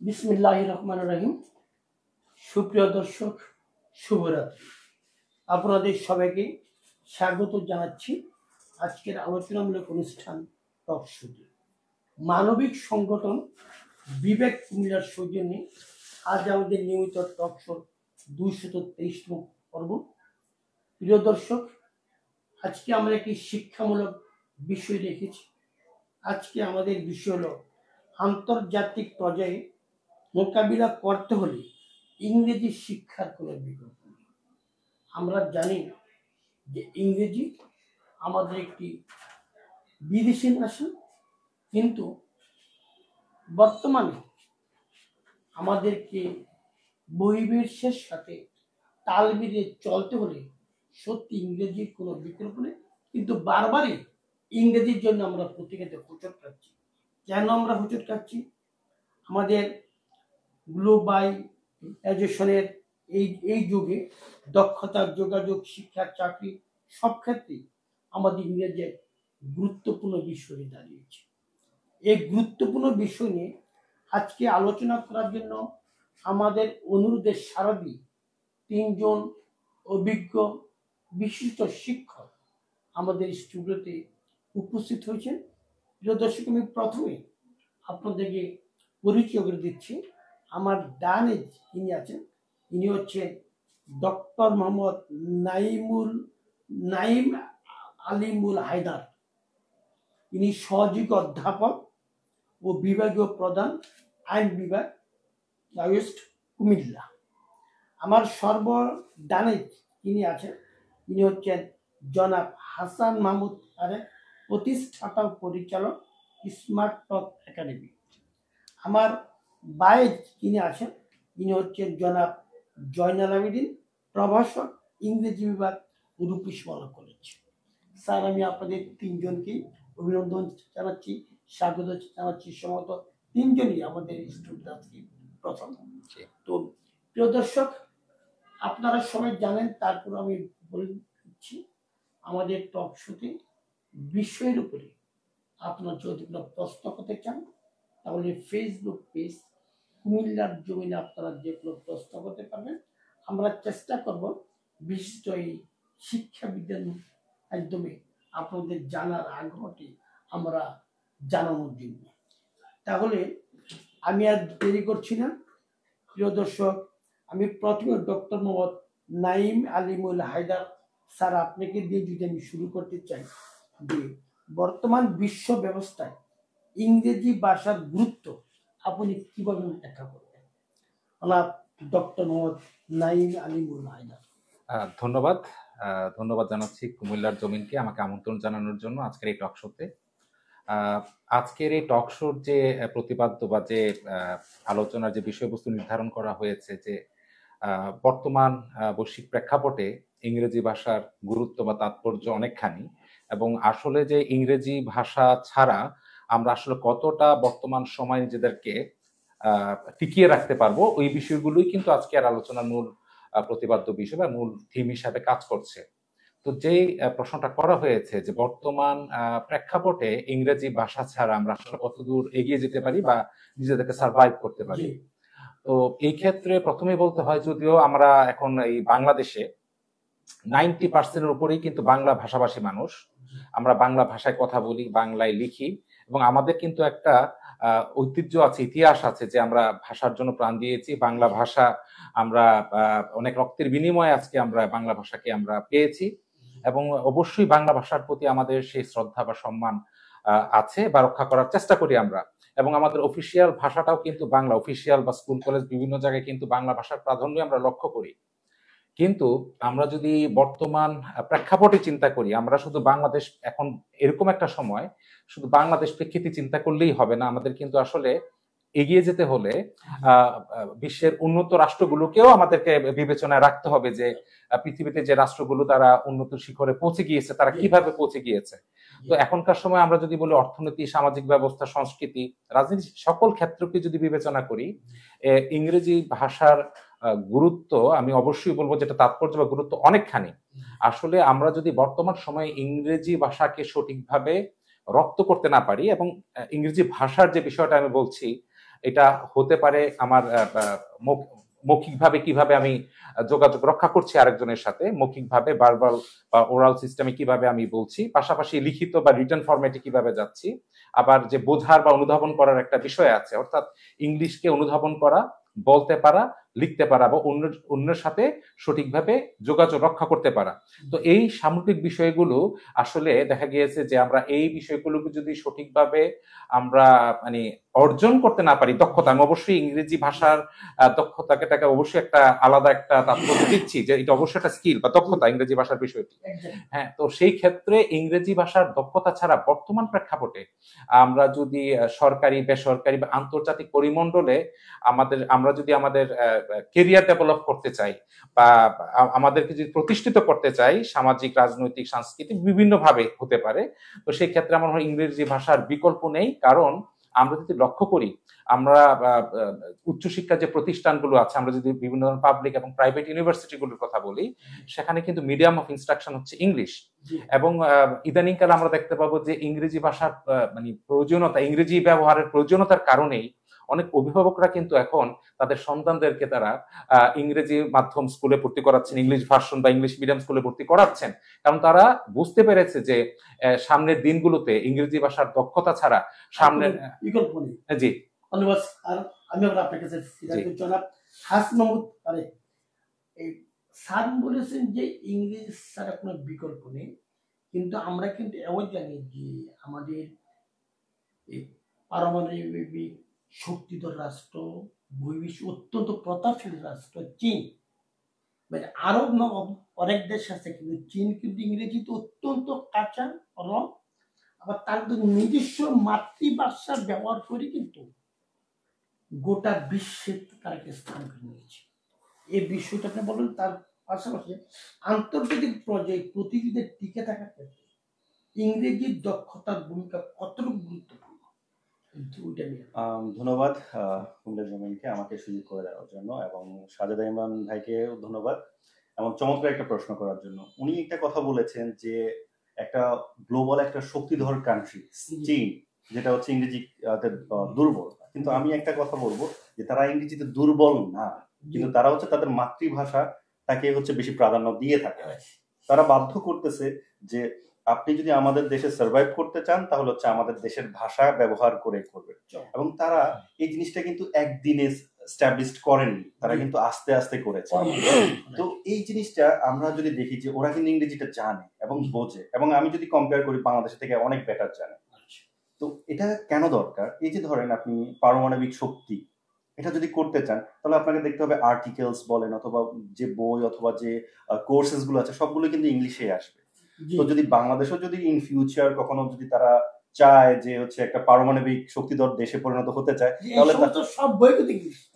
বিসমিল্লাহির রহমানির রহিম। সুপ্রিয় দর্শক, শুভরাত্রি। আপনাদের সবাইকে স্বাগত জানাচ্ছি আজকের আলোচনামূলক অনুষ্ঠান টক শোতে। মানবিক সংগঠন বিবেক কুমিল্লার সৌজন্যে আজ আমাদের নিয়মিত টক শো 223তম পর্ব। প্রিয় দর্শক, আজকে আমরা একটি শিক্ষামূলক বিষয় রেখেছি। আজকে আমাদের বিষয় হলো আন্তর্জাতিক পর্যায়ে মোকাবিলা করতে হলে ইংরেজি শিক্ষার কোনো বিকল্প নেই। আমরা জানি যে ইংরেজি আমাদের একটি বিদেশি ভাষা, কিন্তু বর্তমানে আমাদেরকে বহির্বিশ্বের সাথে তাল মিলিয়ে চলতে হলে সত্যি ইংরেজির কোনো বিকল্প নেই। কিন্তু বারবারই ইংরেজির জন্য আমরা প্রতিনিয়ত হোঁচট খাচ্ছি। কেন আমরা হোঁচট খাচ্ছি? আমাদের গ্লোবালাইজেশনের এই যুগে দক্ষতা, যোগাযোগ, শিক্ষা, চাকরি সব ক্ষেত্রেই আমাদের ইংরেজি গুরুত্বপূর্ণ বিষয় হয়ে দাঁড়িয়েছে। এই গুরুত্বপূর্ণ বিষয় নিয়ে আজকে আলোচনা করার জন্য আমাদের অনুরোধে সাড়া দিয়ে তিনজন অভিজ্ঞ বিশিষ্ট শিক্ষক আমাদের স্টুডিওতে উপস্থিত হয়েছেন। প্রিয় দর্শক, আমি প্রথমে আপনাদেরকে পরিচয় করে দিচ্ছি। আমার ডানে যিনি আছেন, ইনি হচ্ছেন ডক্টর মোহাম্মদ নাইম আলিমুল হায়দার। ইনি সহযোগী অধ্যাপক ও বিভাগীয় প্রধান, আইন বিভাগ, ওয়েস্ট কুমিল্লা। আমার সর্বডানে যিনি আছেন, ইনি হচ্ছেন জনাব হাসান মাহমুদ তারেক, প্রতিষ্ঠাতা ও পরিচালক, স্মার্ট টক একাডেমি। আমার বায়ে যিনি আছেন, ইনি হচ্ছেন জনাব জয়নাল আবেদিন, প্রভাষক, ইংরেজি বিভাগ, রূপসী কলেজ। স্যার, আমি আপনাদের তিনজনকেই অভিনন্দন জানাচ্ছি, স্বাগত জানাচ্ছি। সম্ভবত তিনজনই আমাদের স্টুডেন্ট আজকে প্রথম। তো প্রিয় দর্শক, আপনারা সবাই জানেন, তারপর আমি বলে দিচ্ছি, আমাদের টক শোতে বিষয়ের উপরে আপনারা যদি কোনো প্রশ্ন করতে চান তাহলে ফেসবুক পেজ কুমিল্লার জমিনে আপনারা যে কোনো প্রশ্ন করতে পারবেন। আমরা চেষ্টা করব বিশিষ্ট এই শিক্ষাবিদদের মাধ্যমে আপনাদের জানার আগ্রহটি আমরা জানানোর জন্য। তাহলে আমি আর দেরি করছি না। প্রিয় দর্শক, আমি প্রথমে ডক্টর মোহাম্মদ নাইম আলিমুল হায়দার স্যার, আপনাকে দিয়ে যদি আমি শুরু করতে চাই যে বর্তমান বিশ্ব ব্যবস্থায় ইংরেজি ভাষার গুরুত্ব আপনি কিভাবে ব্যাখ্যা করবেন? ডক্টর মোহাম্মদ নাইম আলিমুল হায়দার। ধন্যবাদ জানাচ্ছি কুমিল্লার জমিনকে আমাকে আমন্ত্রণ জানানোর জন্য আজকের এই টক শোতে। আজকের এই টক শোর যে প্রতিপাদ্য বা যে আলোচনার যে বিষয়বস্তু নির্ধারণ করা হয়েছে, যে বর্তমান বৈশ্বিক প্রেক্ষাপটে ইংরেজি ভাষার গুরুত্ব বা তাৎপর্য অনেকখানি, এবং আসলে যে ইংরেজি ভাষা ছাড়া আমরা আসলে কতটা বর্তমান সময় নিজেদেরকে টিকিয়ে রাখতে পারবো, ওই বিষয়গুলোই কিন্তু আজকের আলোচনার মূল প্রতিপাদ্য বিষয় বা মূল থিম হিসাবে কাজ করছে। তো যেই প্রশ্নটা করা হয়েছে যে বর্তমান প্রেক্ষাপটে ইংরেজি ভাষা ছাড়া আমরা আসলে কতদূর এগিয়ে যেতে পারি বা নিজেদেরকে সার্ভাইভ করতে পারি, তো এই ক্ষেত্রে প্রথমেই বলতে হয়, যদিও আমরা এখন এই বাংলাদেশে 90% উপরেই কিন্তু বাংলা ভাষাভাষী মানুষ, আমরা বাংলা ভাষায় কথা বলি, বাংলায় লিখি, এবং আমাদের কিন্তু একটা ঐতিহ্য আছে, ইতিহাস আছে যে আমরা ভাষার জন্য প্রাণ দিয়েছি। বাংলা ভাষা আমরা অনেক রক্তের বিনিময়ে আজকে আমরা বাংলা ভাষাকে আমরা পেয়েছি, এবং অবশ্যই বাংলা ভাষার প্রতি আমাদের সেই শ্রদ্ধা বা সম্মান আছে বা রক্ষা করার চেষ্টা করি আমরা। এবং আমাদের অফিসিয়াল ভাষাটাও কিন্তু বাংলা, অফিসিয়াল বা স্কুল কলেজ বিভিন্ন জায়গায় কিন্তু বাংলা ভাষার প্রাধান্য আমরা লক্ষ্য করি। কিন্তু আমরা যদি বর্তমান প্রেক্ষাপটে চিন্তা করি, আমরা শুধু বাংলাদেশ, এখন এরকম একটা সময় শুধু বাংলাদেশ প্রেক্ষিতে চিন্তা করলেই হবে না, আমাদের কিন্তু আসলে এগিয়ে যেতে হলে বিশ্বের উন্নত রাষ্ট্রগুলোকেও আমাদেরকে বিবেচনায় রাখতে হবে যে পৃথিবীতে যে রাষ্ট্রগুলো তারা উন্নত শিখরে পৌঁছে গিয়েছে, তারা কিভাবে পৌঁছে গিয়েছে। তো এখনকার সময় আমরা যদি বলি অর্থনীতি, সামাজিক ব্যবস্থা, সংস্কৃতি, রাজনীতি, সকল ক্ষেত্রকে যদি বিবেচনা করি, ইংরেজি ভাষার গুরুত্ব আমি অবশ্যই বলবো যেটা তাৎপর্য বা গুরুত্ব অনেকখানি। আসলে আমরা যদি বর্তমান সময়ে ইংরেজি ভাষাকে সঠিকভাবে রপ্ত করতে না পারি, এবং ইংরেজি ভাষার যে বিষয়টা আমি বলছি, এটা হতে পারে আমার মৌখিকভাবে কিভাবে আমি যোগাযোগ রক্ষা করছি আরেকজনের সাথে, মৌখিকভাবে ভার্বাল বা ওরাল সিস্টেমে কিভাবে আমি বলছি, পাশাপাশি লিখিত বা রিটার্ন ফরম্যাটে কিভাবে যাচ্ছি, আবার যে বোঝার বা অনুধাবন করার একটা বিষয় আছে, অর্থাৎ ইংলিশকে অনুধাবন করা, বলতে পারা, লিখতে পারা বা অন্যের সাথে সঠিকভাবে যোগাযোগ রক্ষা করতে পারা। তো এই সামগ্রিক বিষয়গুলো আসলে দেখা গিয়েছে যে আমরা এই বিষয়গুলোকে যদি সঠিকভাবে আমরা মানে অর্জন করতে না পারি, দক্ষতা, আমি অবশ্যই ইংরেজি ভাষার দক্ষতাকে অবশ্যই একটা আলাদা একটা তাৎপর্য দিচ্ছি যে এটা অবশ্যই একটা স্কিল বা দক্ষতা ইংরেজি ভাষার বিষয়টি। হ্যাঁ, তো সেই ক্ষেত্রে ইংরেজি ভাষার দক্ষতা ছাড়া বর্তমান প্রেক্ষাপটে আমরা যদি সরকারি, বেসরকারি বা আন্তর্জাতিক পরিমণ্ডলে আমরা যদি আমাদের কেরিয়ার ডেভেলপ করতে চাই বা আমাদেরকে যদি প্রতিষ্ঠিত করতে চাই সামাজিক, রাজনৈতিক, সাংস্কৃতিক বিভিন্ন ভাবে হতে পারে, তো সেই ক্ষেত্রে আমার মনে হয় ইংরেজি ভাষার বিকল্প নেই। কারণ আমরা যদি লক্ষ্য করি, আমরা উচ্চশিক্ষার যে প্রতিষ্ঠানগুলো আছে, আমরা যদি বিভিন্ন ধরনের পাবলিক এবং প্রাইভেট ইউনিভার্সিটিগুলোর কথা বলি, সেখানে কিন্তু মিডিয়াম অফ ইনস্ট্রাকশন হচ্ছে ইংলিশ। এবং ইদানিংকালে আমরা দেখতে পাবো যে ইংরেজি ভাষার মানে প্রয়োজনীয়তা, ইংরেজি ব্যবহারের প্রয়োজনীয়তার কারণেই অনেক অভিভাবকরা কিন্তু এখন তাদের সন্তানদেরকে তারা ইংরেজি মাধ্যম স্কুলে ভর্তি করাচ্ছেন, ইংলিশ ভার্সন বা ইংলিশ মিডিয়াম স্কুলে ভর্তি করাচ্ছেন। কারণ তারা বুঝতে পেরেছে যে সামনের দিনগুলোতে ইংরেজি ভাষার দক্ষতা ছাড়া সামনের বিকল্প নেই। জি, ধন্যবাদ। আর আমি আবার আপনার কাছে জনাব হাস মাহমুদ আরে এই স্যার বলেছেন যে ইংরেজি ছাড়া কোনো বিকল্প নেই, কিন্তু আমরা কিন্তু এও জানি যে আমাদের এই পারমাণবিক শক্তিধর রাষ্ট্র, বহির্বিশ্ব অত্যন্ত প্রতাপশালী রাষ্ট্র চীন, মানে আরো অনেক দেশ আছে, কিন্তু চীন কিন্তু ইংরেজিতে অত্যন্ত কাঁচা এবং আবার তার নিজস্ব মাতৃভাষা ব্যবহার করে কিন্তু গোটা বিশ্বে তার একটা স্থান করে নিয়েছে। এই বিষয়টা আপনি বলেন। তার পাশাপাশি আন্তর্জাতিক পর্যায়ে প্রতিযোগিতায় টিকে থাকার ক্ষেত্রে ইংরেজির দক্ষতার ভূমিকা কতটুকু গুরুত্বপূর্ণ? ধন্যবাদ কুমিল্লা জমিনকে আমাকে সুযোগ করে দেওয়ার জন্য, এবং সাজেদা ইমরান ভাইকে ধন্যবাদ এবং চমৎকার একটা প্রশ্ন করার জন্য। উনি একটা কথা বলেছেন যে একটা গ্লোবাল একটা শক্তিধর কান্ট্রি চীন, যেটা হচ্ছে ইংরেজি দুর্বল, কিন্তু আমি একটা কথা বলবো যে তারা ইংরেজিতে দুর্বল না, কিন্তু তারা হচ্ছে তাদের মাতৃভাষা তাকে হচ্ছে বেশি প্রাধান্য দিয়ে থাকে। তারা বাধ্য করতেছে যে আপনি যদি আমাদের দেশে সার্ভাইভ করতে চান তাহলে হচ্ছে আমাদের দেশের ভাষা ব্যবহার করে করবেন। এবং তারা এই জিনিসটা কিন্তু একদিনে এস্টাবলিশড করেননি, তারা কিন্তু আস্তে আস্তে করেছে। তো এই জিনিসটা আমরা যদি দেখি যে ওরা কিন্তু ইংরেজিটা জানে এবং বোঝে, এবং আমি যদি কম্পেয়ার করি বাংলাদেশ থেকে অনেক বেটার জানে। তো এটা কেন দরকার? এই যে ধরেন আপনি পারমাণবিক শক্তি এটা যদি করতে চান তাহলে আপনাকে দেখতে হবে আর্টিকেলস বলেন অথবা যে বই অথবা যে কোর্সেস গুলো আছে সবগুলো কিন্তু ইংলিশে আসবে। তো যদি বাংলাদেশও যদি ইন ফিউচার কখনো যদি তারা চায় যে হচ্ছে একটা পারমাণবিক শক্তিধর দেশে পরিণত হতে চায় তাহলে সব বই কিন্তু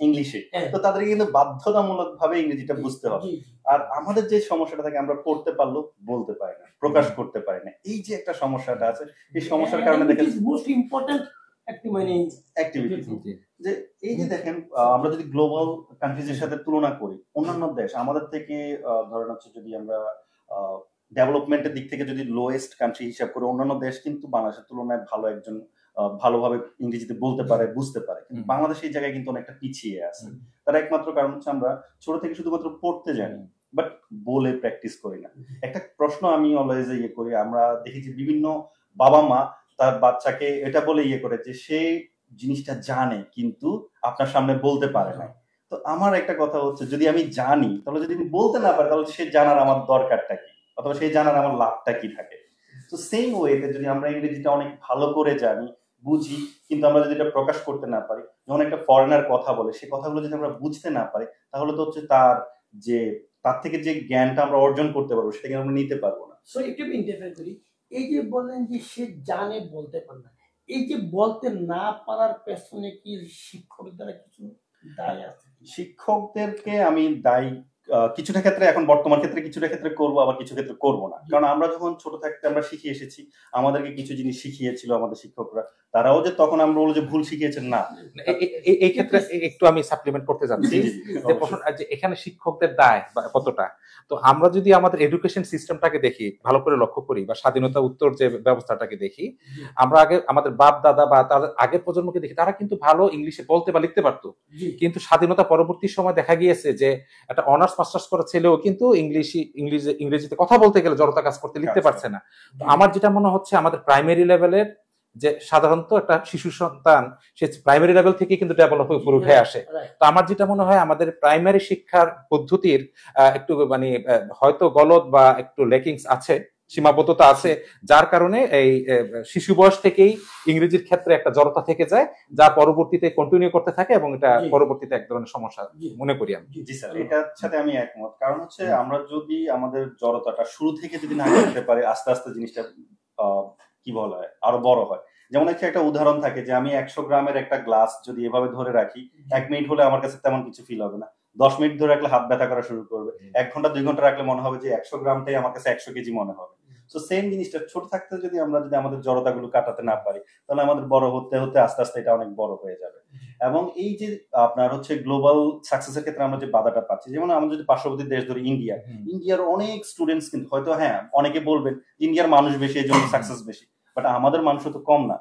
ইংলিশে, তো তাদের কিন্তু বাধ্যতামূলক ভাবে ইংরেজিটা বুঝতে হবে। আর আমাদের যে সমস্যাটা থাকে আমরা পড়তে পারলেও বলতে পারি না, প্রকাশ করতে পারি না, এই যে একটা সমস্যাটা আছে, এই সমস্যার কারণে দেখেন মোস্ট ইম্পর্টেন্ট অ্যাক্টিভিটি যে এই যে দেখেন আমরা যদি গ্লোবাল কান্ট্রিজের সাথে তুলনা করি, অন্যান্য দেশ আমাদের থেকে ধরেন হচ্ছে যদি আমরা ডেভেলপমেন্টের দিক থেকে যদি লোয়েস্ট কান্ট্রি হিসাব করে, অন্যান্য দেশ কিন্তু বাংলাদেশের তুলনায় ভালো একজন ভালোভাবে ইংরেজিতে বলতে পারে, বুঝতে পারে, কিন্তু বাংলাদেশ এই জায়গায় কিন্তু অনেকটা পিছিয়ে আছে। তার একমাত্র কারণ হচ্ছে আমরা ছোট থেকে শুধুমাত্র পড়তে জানি বাট বলে প্র্যাকটিস করি না। একটা প্রশ্ন আমি অলওয়েজ ইয়ে করি, আমরা দেখি যে বিভিন্ন বাবা মা তার বাচ্চাকে এটা বলে ইয়ে করে যে সে জিনিসটা জানে কিন্তু আপনার সামনে বলতে পারে না। তো আমার একটা কথা হচ্ছে যদি আমি জানি তাহলে যদি আমি বলতে না পারি তাহলে সে জানার আমার দরকারটা কি, অথবা সেই জানার আমার লাভটা কি থাকে? তো সেম ওয়েতে যদি আমরা ইংরেজিটা অনেক ভালো করে জানি, বুঝি, কিন্তু আমরা যদি এটা প্রকাশ করতে না পারি, যখন একটা ফরেনার কথা বলে সেই কথাগুলো যদি আমরা বুঝতে না পারি তাহলে তো হচ্ছে তার থেকে যে জ্ঞানটা আমরা অর্জন করতে পারবো সেটাকে আমরা নিতে পারবো না। সো একটু ইন্টারফেয়ার করি, এই যে বললেন যে সে জানে বলতে পারে না, এই যে বলতে না পারার পেছনে কি শিক্ষকদের কিছু দায় আছে? শিক্ষকদেরকে আমি দায়ী কিছুটা ক্ষেত্রে এখন বর্তমান ক্ষেত্রে কিছুটা ক্ষেত্রে করবো, আবার কিছু ক্ষেত্রে করবো না। কারণ আমরা যখন ছোট থাকতে আমরা শিখে এসেছি, আমাদেরকে কিছু জিনিস শিখিয়েছিল আমাদের শিক্ষকরা, তারাও যে তখন আমরা বলবো যে ভুল শিখিয়েছেন না। এই ক্ষেত্রে একটু আমি সাপ্লিমেন্ট করতে যাচ্ছি যে এখানে শিক্ষকদের দায় কতটা। তো আমরা যদি আমাদের এডুকেশন সিস্টেমটাকে দেখি, ভালো করে লক্ষ্য করি, বা স্বাধীনতা উত্তর যে ব্যবস্থাটাকে দেখি, আমরা আগে আমাদের বাপ দাদা বা তাদের আগের প্রজন্মকে দেখি, তারা কিন্তু ভালো ইংলিশে বলতে বা লিখতে পারতো। কিন্তু স্বাধীনতা পরবর্তী সময় দেখা গিয়েছে যে একটা অনার্স মাস্টার্স করা ছেলেও কিন্তু ইংরেজিতে কথা বলতে গেলে জড়তা কাজ করতে লিখতে পারছে না। তো আমার যেটা মনে হচ্ছে আমাদের প্রাইমারি লেভেলের যে সাধারণত একটা শিশু সন্তান সে প্রাইমারি লেভেল থেকে কিন্তু ডেভেলপ হয়ে উপরে উঠে আসে। তো আমার যেটা মনে হয় আমাদের প্রাইমারি শিক্ষার পদ্ধতির একটু মানে হয়তো গলদ বা একটু লেকিংস আছে, সীমাবদ্ধতা আছে, যার কারণে এই শিশু বয়স থেকেই ইংরেজির ক্ষেত্রে একটা জড়তা থেকে যায়, যা পরবর্তীতে কন্টিনিউ করতে থাকে এবং এটা পরবর্তীতে এক ধরনের সমস্যা মনে করি আমি। জি স্যার, এটার সাথে আমি একমত। কারণ হচ্ছে আমরা যদি আমাদের জড়তাটা শুরু থেকে যদি না করতে পারি, আস্তে আস্তে জিনিসটা কি বলা হয় আরো বড় হয়। যেমন একটা উদাহরণ থাকে যে আমি 100 গ্রামের একটা গ্লাস যদি এভাবে ধরে রাখি, 1 মিনিট হলে আমার কাছে তেমন কিছু ফিল হবে না। 10 মিনিট ধরে রাখলে হাত ব্যথা করা শুরু করবে। 1 ঘন্টা 2 ঘন্টা রাখলে মনে হবে যে 100 গ্রামটাই আমার কাছে 100 কেজি মনে হবে। তো সেম জিনিসটা ছোট থাকতে যদি আমরা আমাদের জড়তাগুলো কাটাতে না পারি, তাহলে আমাদের বড় হতে হতে আস্তে আস্তে এটা অনেক বড় হয়ে যাবে। এবং এই যে আপনার গ্লোবাল সাকসেসের ক্ষেত্রে আমরা যে বাধাটা পাচ্ছি, যেমন আমরা যদি পার্শ্ববর্তী দেশ ধরি ইন্ডিয়ার অনেক স্টুডেন্টস কিন্তু হয়তো অনেকে বলবেন ইন্ডিয়ার মানুষ বেশি এই জন্য সাকসেস বেশি, বাট আমাদের মানুষ তো কম না।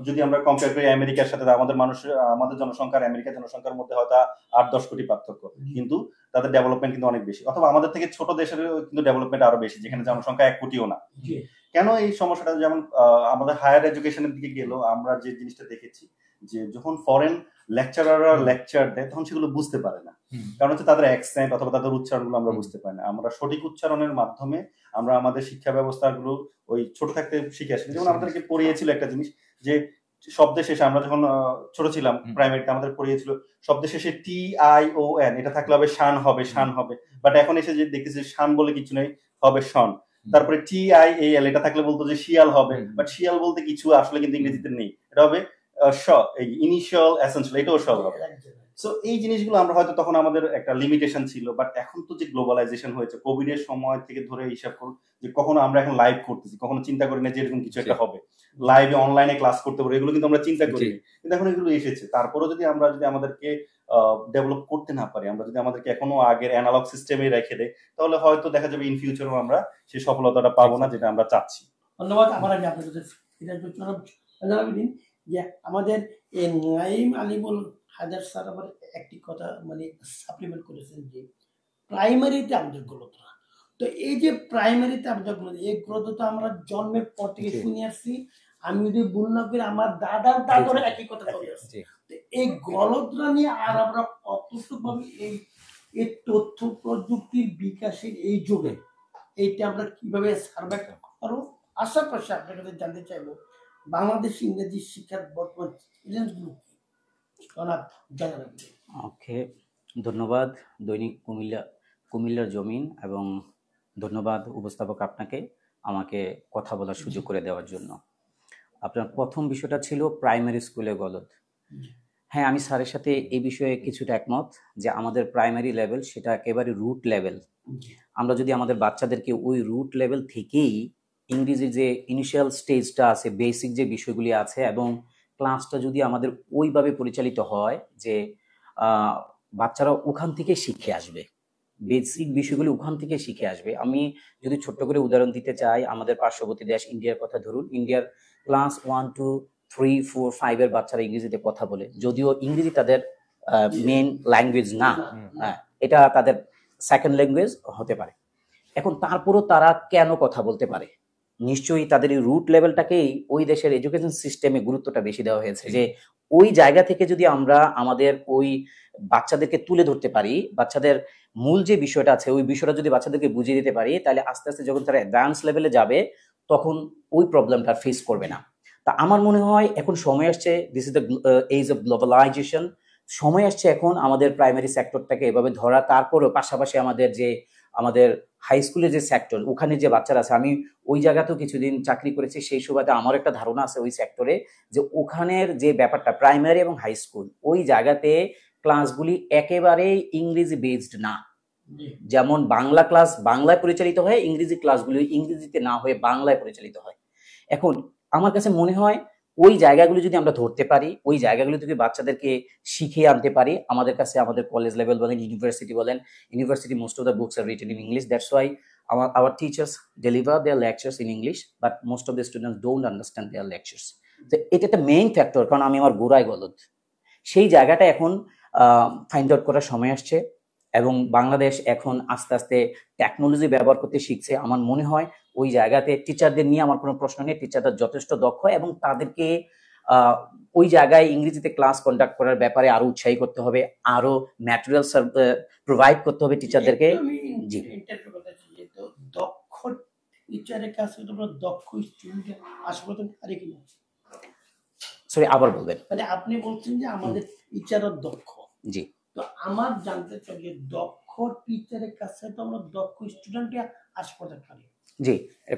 যদি আমরা কম্পেয়ার করি আমেরিকার সাথে, আমাদের জনসংখ্যার আমেরিকার জনসংখ্যার মধ্যে হয়তো 8-10 কোটি পার্থক্য, কিন্তু তাদের ডেভেলপমেন্ট কিন্তু অনেক বেশি। অথবা আমাদের থেকে ছোট দেশের কিন্তু ডেভেলপমেন্ট আরো বেশি, যেখানে জনসংখ্যা 1 কোটিও না। কেন এই সমস্যাটা? যেমন আমাদের হায়ার এডুকেশনের দিকে গেলেও আমরা যে জিনিসটা দেখেছি যে যখন ফরেন লেকচারাররা লেকচার দেয় তখন সেগুলো বুঝতে পারে না, কারণ তাদের অ্যাকসেন্ট অথবা তাদের উচ্চারণগুলো আমরা বুঝতে পারি না। আমরা সঠিক উচ্চারণের মাধ্যমে আমরা আমাদের শিক্ষা ব্যবস্থাগুলো ওই ছোট থাকতে শিখে আসি। যেমন আমাদেরকে পড়িয়েছিল একটা জিনিস যে শব্দের শেষে, আমরা যখন ছোট ছিলাম প্রাইমারিতে আমাদের পড়িয়েছিল শব্দের শেষে TION এটা থাকলে হবে শান হবে, বাট এখন এসে যে দেখতেছি শান বলে কিছু নেই, হবে শন। তারপরে TIAL এটা থাকলে বলতো যে শিয়াল হবে, বাট শিয়াল বলতে কিছু আসলে কিন্তু ইংরেজিতে নেই, এটা হবে ইনিশিয়াল এসেনশিয়াল, এটাও শ হবে। সো এই জিনিসগুলো আমরা হয়তো তখন আমাদের একটা লিমিটেশন ছিল, বাট এখন তো যে গ্লোবালাইজেশন হয়েছে, কোভিড এর সময় থেকে ধরে হিসাব করুন যে কখনো আমরা এখন লাইভ করতেছি, কখনো চিন্তা করি না যে এরকম কিছু একটা হবে, লাইভে অনলাইনে ক্লাস করতে পারবো, এগুলো কিন্তু আমরা চিন্তা করি, কিন্তু এখন এগুলো এসেছে। তারপরেও যদি আমরা আমাদেরকে ডেভেলপ করতে না পারি, আমরা যদি আমাদেরকে এখনো আগের অ্যানালগ সিস্টেমে রেখে দেই, তাহলে হয়তো দেখা যাবে ইন ফিউচারও আমরা সেই সফলতাটা পাবো না যেটা আমরা চাচ্ছি। ধন্যবাদ। আবার আমি আপনাদের জানাবি দিন যে আমাদের এই নাঈম আলিমুল হায়দার স্যার আবার একটি কথা মানে সাপ্লিমেন্ট করেছেন যে প্রাইমারিতে আমাদের গ্রোথ না। তো এই যে প্রাইমারিতে আমাদের গ্রোথ, এই গ্রোথ তো আমরা জন্মের পর থেকে শুনে আসছি। আমি যদি ভুল না করি আমার দাদার দাদরে একই কথা বলে আসছি। তো এই গ্রোথটা নিয়ে আর আমরা অতটুকুভাবে এই তথ্য প্রযুক্তির বিকাশের এই যুগে এইটা আমরা কিভাবে সার্ভে করবো, আশেপাশে আপনার কাছে জানতে চাইবো বাংলাদেশ ইংরেজি শিক্ষার বর্তমান চ্যালেঞ্জগুলো কি জানা রাখবে। ওকে, ধন্যবাদ দৈনিক কুমিল্লার জমিন, এবং ধন্যবাদ উপস্থাপক আপনাকে আমাকে কথা বলার সুযোগ করে দেওয়ার জন্য। আপনার প্রথম বিষয়টা ছিল প্রাইমারি স্কুলে গলদ। হ্যাঁ, আমি স্যারের সাথে এই বিষয়ে কিছুটা একমত যে আমাদের প্রাইমারি লেভেল সেটা একেবারে রুট লেভেল। আমরা যদি আমাদের বাচ্চাদেরকে ওই রুট লেভেল থেকেই ইংরেজির যে ইনিশিয়াল স্টেজটা আছে, বেসিক যে বিষয়গুলি আছে, এবং ক্লাসটা যদি আমাদের ওইভাবে পরিচালিত হয় যে বাচ্চারা ওখান থেকে শিখে আসবে, বেসিক বিষয়গুলি ওখান থেকে শিখে আসবে। আমি যদি ছোট্ট করে উদাহরণ দিতে চাই, আমাদের পার্শ্ববর্তী দেশ ইন্ডিয়ার কথা ধরুন। ইন্ডিয়ার ক্লাস 1, 2, 3, 4, 5 এর বাচ্চারা ইংরেজিতে কথা বলে, যদিও ইংরেজি তাদের মেইন ল্যাঙ্গুয়েজ না, এটা তাদের সেকেন্ড ল্যাঙ্গুয়েজ হতে পারে। এখন তারপরও তারা কেন কথা বলতে পারে? নিশ্চয়ই তাদের এই রুট লেভেলটাকেই ওই দেশের এডুকেশন সিস্টেমে গুরুত্বটা বেশি দেওয়া হয়েছে, যে ওই জায়গা থেকে যদি আমরা আমাদের ওই বাচ্চাদেরকে তুলে ধরতে পারি, বাচ্চাদের মূল যে বিষয়টা আছে ওই বিষয়টা যদি বাচ্চাদেরকে বুঝিয়ে দিতে পারি, তাহলে আস্তে আস্তে যখন তারা অ্যাডভান্স লেভেলে যাবে তখন ওই প্রবলেমটা ফেস করবে না। তা আমার মনে হয় এখন সময় আসছে, this is the age of globalisation, সময় আসছে এখন আমাদের প্রাইমারি সেক্টরটাকে এভাবে ধরা। তারপরেও পাশাপাশি আমাদের হাই স্কুলের যে সেক্টর, ওখানে যে বাচ্চারা আছে, আমি ওই জায়গাতেও কিছুদিন চাকরি করেছি, সেই সুবাদে আমার একটা ধারণা আছে ওই সেক্টরে, যে ওখানের যে ব্যাপারটা প্রাইমারি এবং হাই স্কুল ওই জায়গাতে ক্লাসগুলি একেবারে ইংরেজি বেসড না, জি যেমন বাংলা ক্লাস বাংলায় পরিচালিত হয়, ইংরেজি ক্লাসগুলো ইংরেজিতে না হয়ে বাংলায় পরিচালিত হয়। এখন আমার কাছে মনে হয় ওই জায়গাগুলো যদি আমরা ধরতে পারি, ওই জায়গাগুলো থেকে বাচ্চাদেরকে শিখিয়ে আনতে পারি, আমাদের কাছে আমাদের কলেজ লেভেল বলেন, university most of the books are written in English, that's why our teachers deliver their lectures in English, but most of the students don't understand their lectures. তো এটা একটা মেইন ফ্যাক্টর, কারণ আমি আমার গোড়ায় গলদ। সেই জায়গাটা এখন ফাইন্ড আউট করার সময় আসছে, এবং বাংলাদেশ এখন আস্তে আস্তে টেকনোলজি ব্যবহার করতে শিখছে। আমার মনে হয় ওই জায়গাতে টিচারদের নিয়ে আমার কোনো প্রশ্ন নেই, টিচাররা যথেষ্ট দক্ষ, এবং তাদেরকে ওই জায়গায় ইংরেজিতে ক্লাস কন্ডাক্ট করার ব্যাপারে আরো উৎসাহী করতে হবে, আরো ম্যাটেরিয়াল প্রোভাইড করতে হবে টিচারদেরকে। জি ইন্টারভিউ করতে চাই যে তো দক্ষ টিচারের কাছে তোমরা দক্ষ স্টুডেন্ট আশীর্বাদ পারে কিনা, সরি আবার বলবেন। মানে আপনি বলছেন যে আমাদের টিচারও দক্ষ, জি তো আমার জানতে চাই যে দক্ষ টিচারের কাছে তো আমরা দক্ষ স্টুডেন্টকে আশীর্বাদ পারি, জি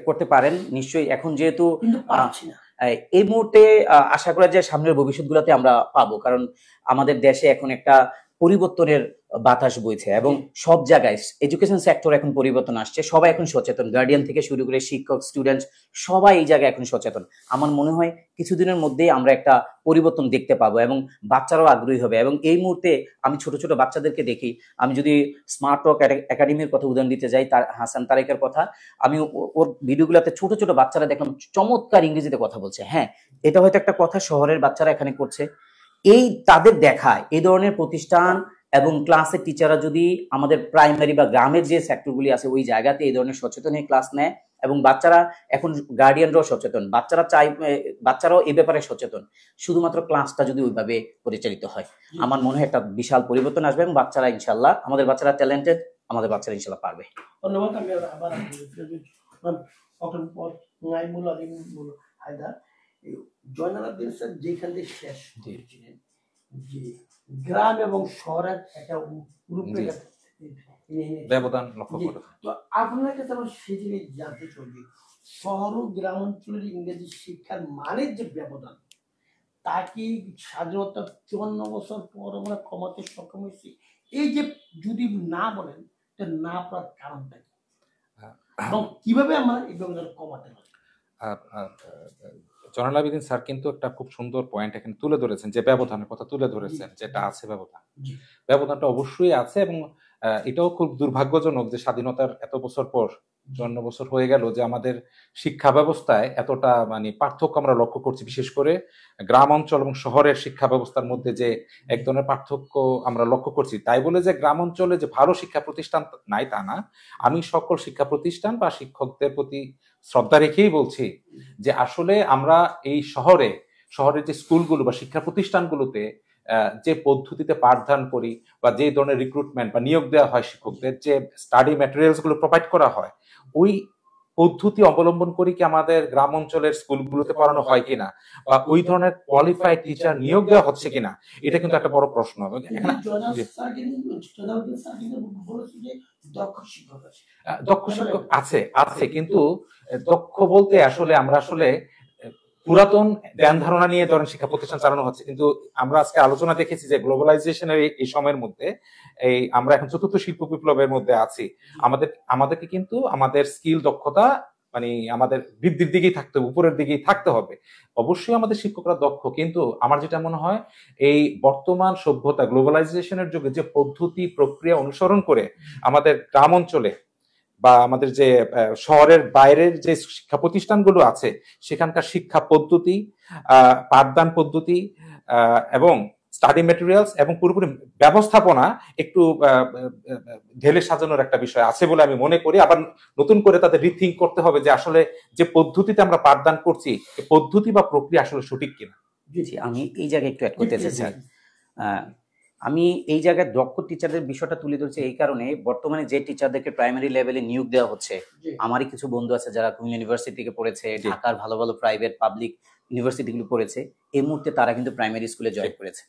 করতে পারেন নিশ্চয়ই। এখন যেহেতু কিন্তু পারছি না এই মুহূর্তে আশা করা যায় সামনের ভবিষ্যৎগুলোতে আমরা পাবো, কারণ আমাদের দেশে এখন একটা পরিবর্তনের বাতাস বইছে, এবং সব জায়গায় এডুকেশন সেক্টর এখন পরিবর্তন আসছে, সবাই এখন সচেতন, গার্ডিয়ান থেকে শুরু করে শিক্ষক, স্টুডেন্ট, সবাই এই জায়গায় এখন সচেতন। আমার মনে হয় কিছুদিনের মধ্যেই আমরা একটা পরিবর্তন দেখতে পাবো, এবং বাচ্চারাও আগ্রহী হবে। এবং এই মুহূর্তে আমি ছোট ছোট বাচ্চাদেরকে দেখি, আমি যদি স্মার্ট ওয়ার্ক একাডেমির কথা উদাহরণ দিতে যাই, তার হাসান তারেকের কথা, আমি ওর ভিডিওগুলোতে ছোট ছোট বাচ্চারা দেখলাম চমৎকার ইংরেজিতে কথা বলছে। হ্যাঁ, এটা হয়তো একটা কথা শহরের বাচ্চারা এখানে করছে, এই তাদের দেখায় এই ধরনের প্রতিষ্ঠান এবং ক্লাসের টিচাররা যদি আমাদের প্রাইমারি বা গ্রামের যে সেক্টরগুলি আছে ওই জায়গাতে এই ধরনের সচেতন হয়ে ক্লাস নেয়, এবং বাচ্চারা এখন গার্ডিয়ানরাও সচেতন, বাচ্চারাও এই ব্যাপারে সচেতন, শুধুমাত্র ক্লাসটা যদি ওইভাবে পরিচালিত হয়, আমার মনে হয় একটা বিশাল পরিবর্তন আসবে, এবং বাচ্চারা ইনশাল্লাহ, আমাদের বাচ্চারা ট্যালেন্টেড, আমাদের বাচ্চারা ইনশাল্লাহ পারবে। ধন্যবাদ। আমি আবার নাইমুল আলিম হায়দার, জয়নাল আবদিন স্যার যেখান থেকে শেষ করেছিলেন যে গ্রাম এবং শহরের একটা রূপরেখা ব্যবধান লক্ষ্য করে, তো আপনার কাছে আমার সেই জিনিস জানতে চাই যে শহর ও গ্রাম অঞ্চলের ইংরেজি শিক্ষার মানের যে ব্যবধান, তা কি স্বাধীনতা 54 বছর পর আমরা কমাতে সক্ষম হয়েছি? এই যে যদি না বলেন না পারার কারণটা কি, এবং কিভাবে আমরা এই ব্যবধান কমাতে পারি? জয়নাল আবেদিন স্যার কিন্তু একটা খুব সুন্দর পয়েন্ট এখানে তুলে ধরেছেন, যে ব্যবধানের কথা তুলে ধরেছেন, যেটা আছে ব্যবধানটা অবশ্যই আছে। এবং এটাও খুব দুর্ভাগ্যজনক যে স্বাধীনতার এত বছর পর 54 বছর হয়ে গেল যে আমাদের শিক্ষা ব্যবস্থায় এতটা মানে পার্থক্য আমরা লক্ষ্য করছি, বিশেষ করে গ্রাম অঞ্চল এবং শহরের শিক্ষা ব্যবস্থার মধ্যে যে এক ধরনের পার্থক্য আমরা লক্ষ্য করছি। তাই বলে যে গ্রাম অঞ্চলে যে ভালো শিক্ষা প্রতিষ্ঠান নাই তা না, আমি সকল শিক্ষা প্রতিষ্ঠান বা শিক্ষকদের প্রতি শ্রদ্ধা রেখেই বলছি যে আসলে আমরা এই শহরের যে স্কুলগুলো বা শিক্ষা প্রতিষ্ঠানগুলোতে যে পদ্ধতিতে পাঠদান করি বা যে ধরনের রিক্রুটমেন্ট বা নিয়োগ দেওয়া হয় শিক্ষকদের, যে স্টাডি ম্যাটেরিয়ালস গুলো প্রোভাইড করা হয়, ওই পদ্ধতি অবলম্বন করি কি আমাদের গ্রাম অঞ্চলের স্কুলগুলোতে পড়ানো হয় কিনা, বা ওই ধরনের কোয়ালিফাইড টিচার নিয়োগ দেওয়া হচ্ছে কিনা, এটা কিন্তু একটা বড় প্রশ্ন। দক্ষ শিক্ষক আছে কিন্তু দক্ষ বলতে আসলে আমরা পুরাতন জ্ঞান ধারণা নিয়ে ধরেন শিক্ষা প্রতিষ্ঠান চালানো হচ্ছে, কিন্তু আমরা আজকে আলোচনা দেখেছি যে গ্লোবালাইজেশনের এই সময়ের মধ্যে আমরা এখন চতুর্থ শিল্প বিপ্লবের মধ্যে আছি। আমাদেরকে কিন্তু আমাদের স্কিল দক্ষতা মানে আমাদের বৃদ্ধির দিকেই থাকতে হবে, উপরের দিকেই থাকতে হবে। অবশ্যই আমাদের শিক্ষকরা দক্ষ, কিন্তু আমার যেটা মনে হয় এই বর্তমান সভ্যতা গ্লোবালাইজেশনের যুগে যে পদ্ধতি প্রক্রিয়া অনুসরণ করে আমাদের গ্রাম অঞ্চলে বা আমাদের যে শহরের বাইরের যে শিক্ষা প্রতিষ্ঠানগুলো আছে সেখানকার শিক্ষা পদ্ধতি, পাঠদান পদ্ধতি এবং স্টাডি ম্যাটেরিয়ালস এবং পুরোপুরি ব্যবস্থাপনা একটু ঢেলে সাজানোর একটা বিষয় আছে বলে আমি মনে করি। আবার নতুন করে তাদের রিথিঙ্ক করতে হবে যে আসলে যে পদ্ধতিতে আমরা পাঠদান করছি পদ্ধতি বা প্রক্রিয়া আসলে সঠিক কিনা। আমি এই জায়গায় একটু অ্যাড করতে চাই স্যার, আমি এই জায়গায় দক্ষ টিচারদের বিষয়টা তুলে ধরছি এই কারণে, বর্তমানে যে টিচারদেরকে প্রাইমারি লেভেলে নিয়োগ দেওয়া হচ্ছে, আমারই কিছু বন্ধু আছে যারা কুমিল্লা ইউনিভার্সিটি থেকে পড়েছে, ঢাকার ভালো ভালো প্রাইভেট পাবলিক ইউনিভার্সিটিগুলো পড়েছে, এই মুহূর্তে তারা কিন্তু প্রাইমারি স্কুলে জয়েন করেছে।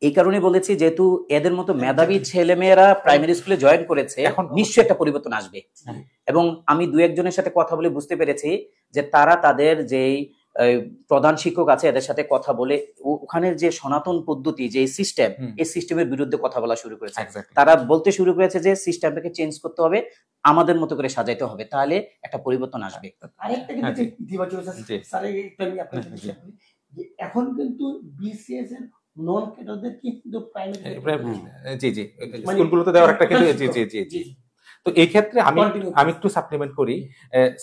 এই কারণে বলেছি যেহেতু এদের মতো মেধাবী ছেলেমেয়েরা প্রাইমারি স্কুলে জয়েন করেছে, এখন নিশ্চয়ই একটা পরিবর্তন আসবে। এবং আমি দু একজনের সাথে কথা বলে বুঝতে পেরেছি যে তারা তাদের যেই প্রধান শিক্ষক আছে, এদের সাথে কথা বলে ওখানের যে সনাতন পদ্ধতি, যে সিস্টেম, এই সিস্টেমের বিরুদ্ধে কথা বলা শুরু করেছে। তারা বলতে শুরু করেছে যে সিস্টেমটাকে চেঞ্জ করতে হবে, আমাদের মতো করে সাজাইতে হবে, তাহলে একটা পরিবর্তন আসবে। আরেকটা কিন্তু ইতিবাচক আছে স্যার, একটু আমি আপনাকে বিষয় বলি যে এখন কিন্তু বিসিএস এর নন ক্যাডারদের কিন্তু জি জি স্কুলগুলোতে দেওয়ার একটা কিন্তু জি জি জি। তো এই ক্ষেত্রে আমি একটু সাপ্লিমেন্ট করি।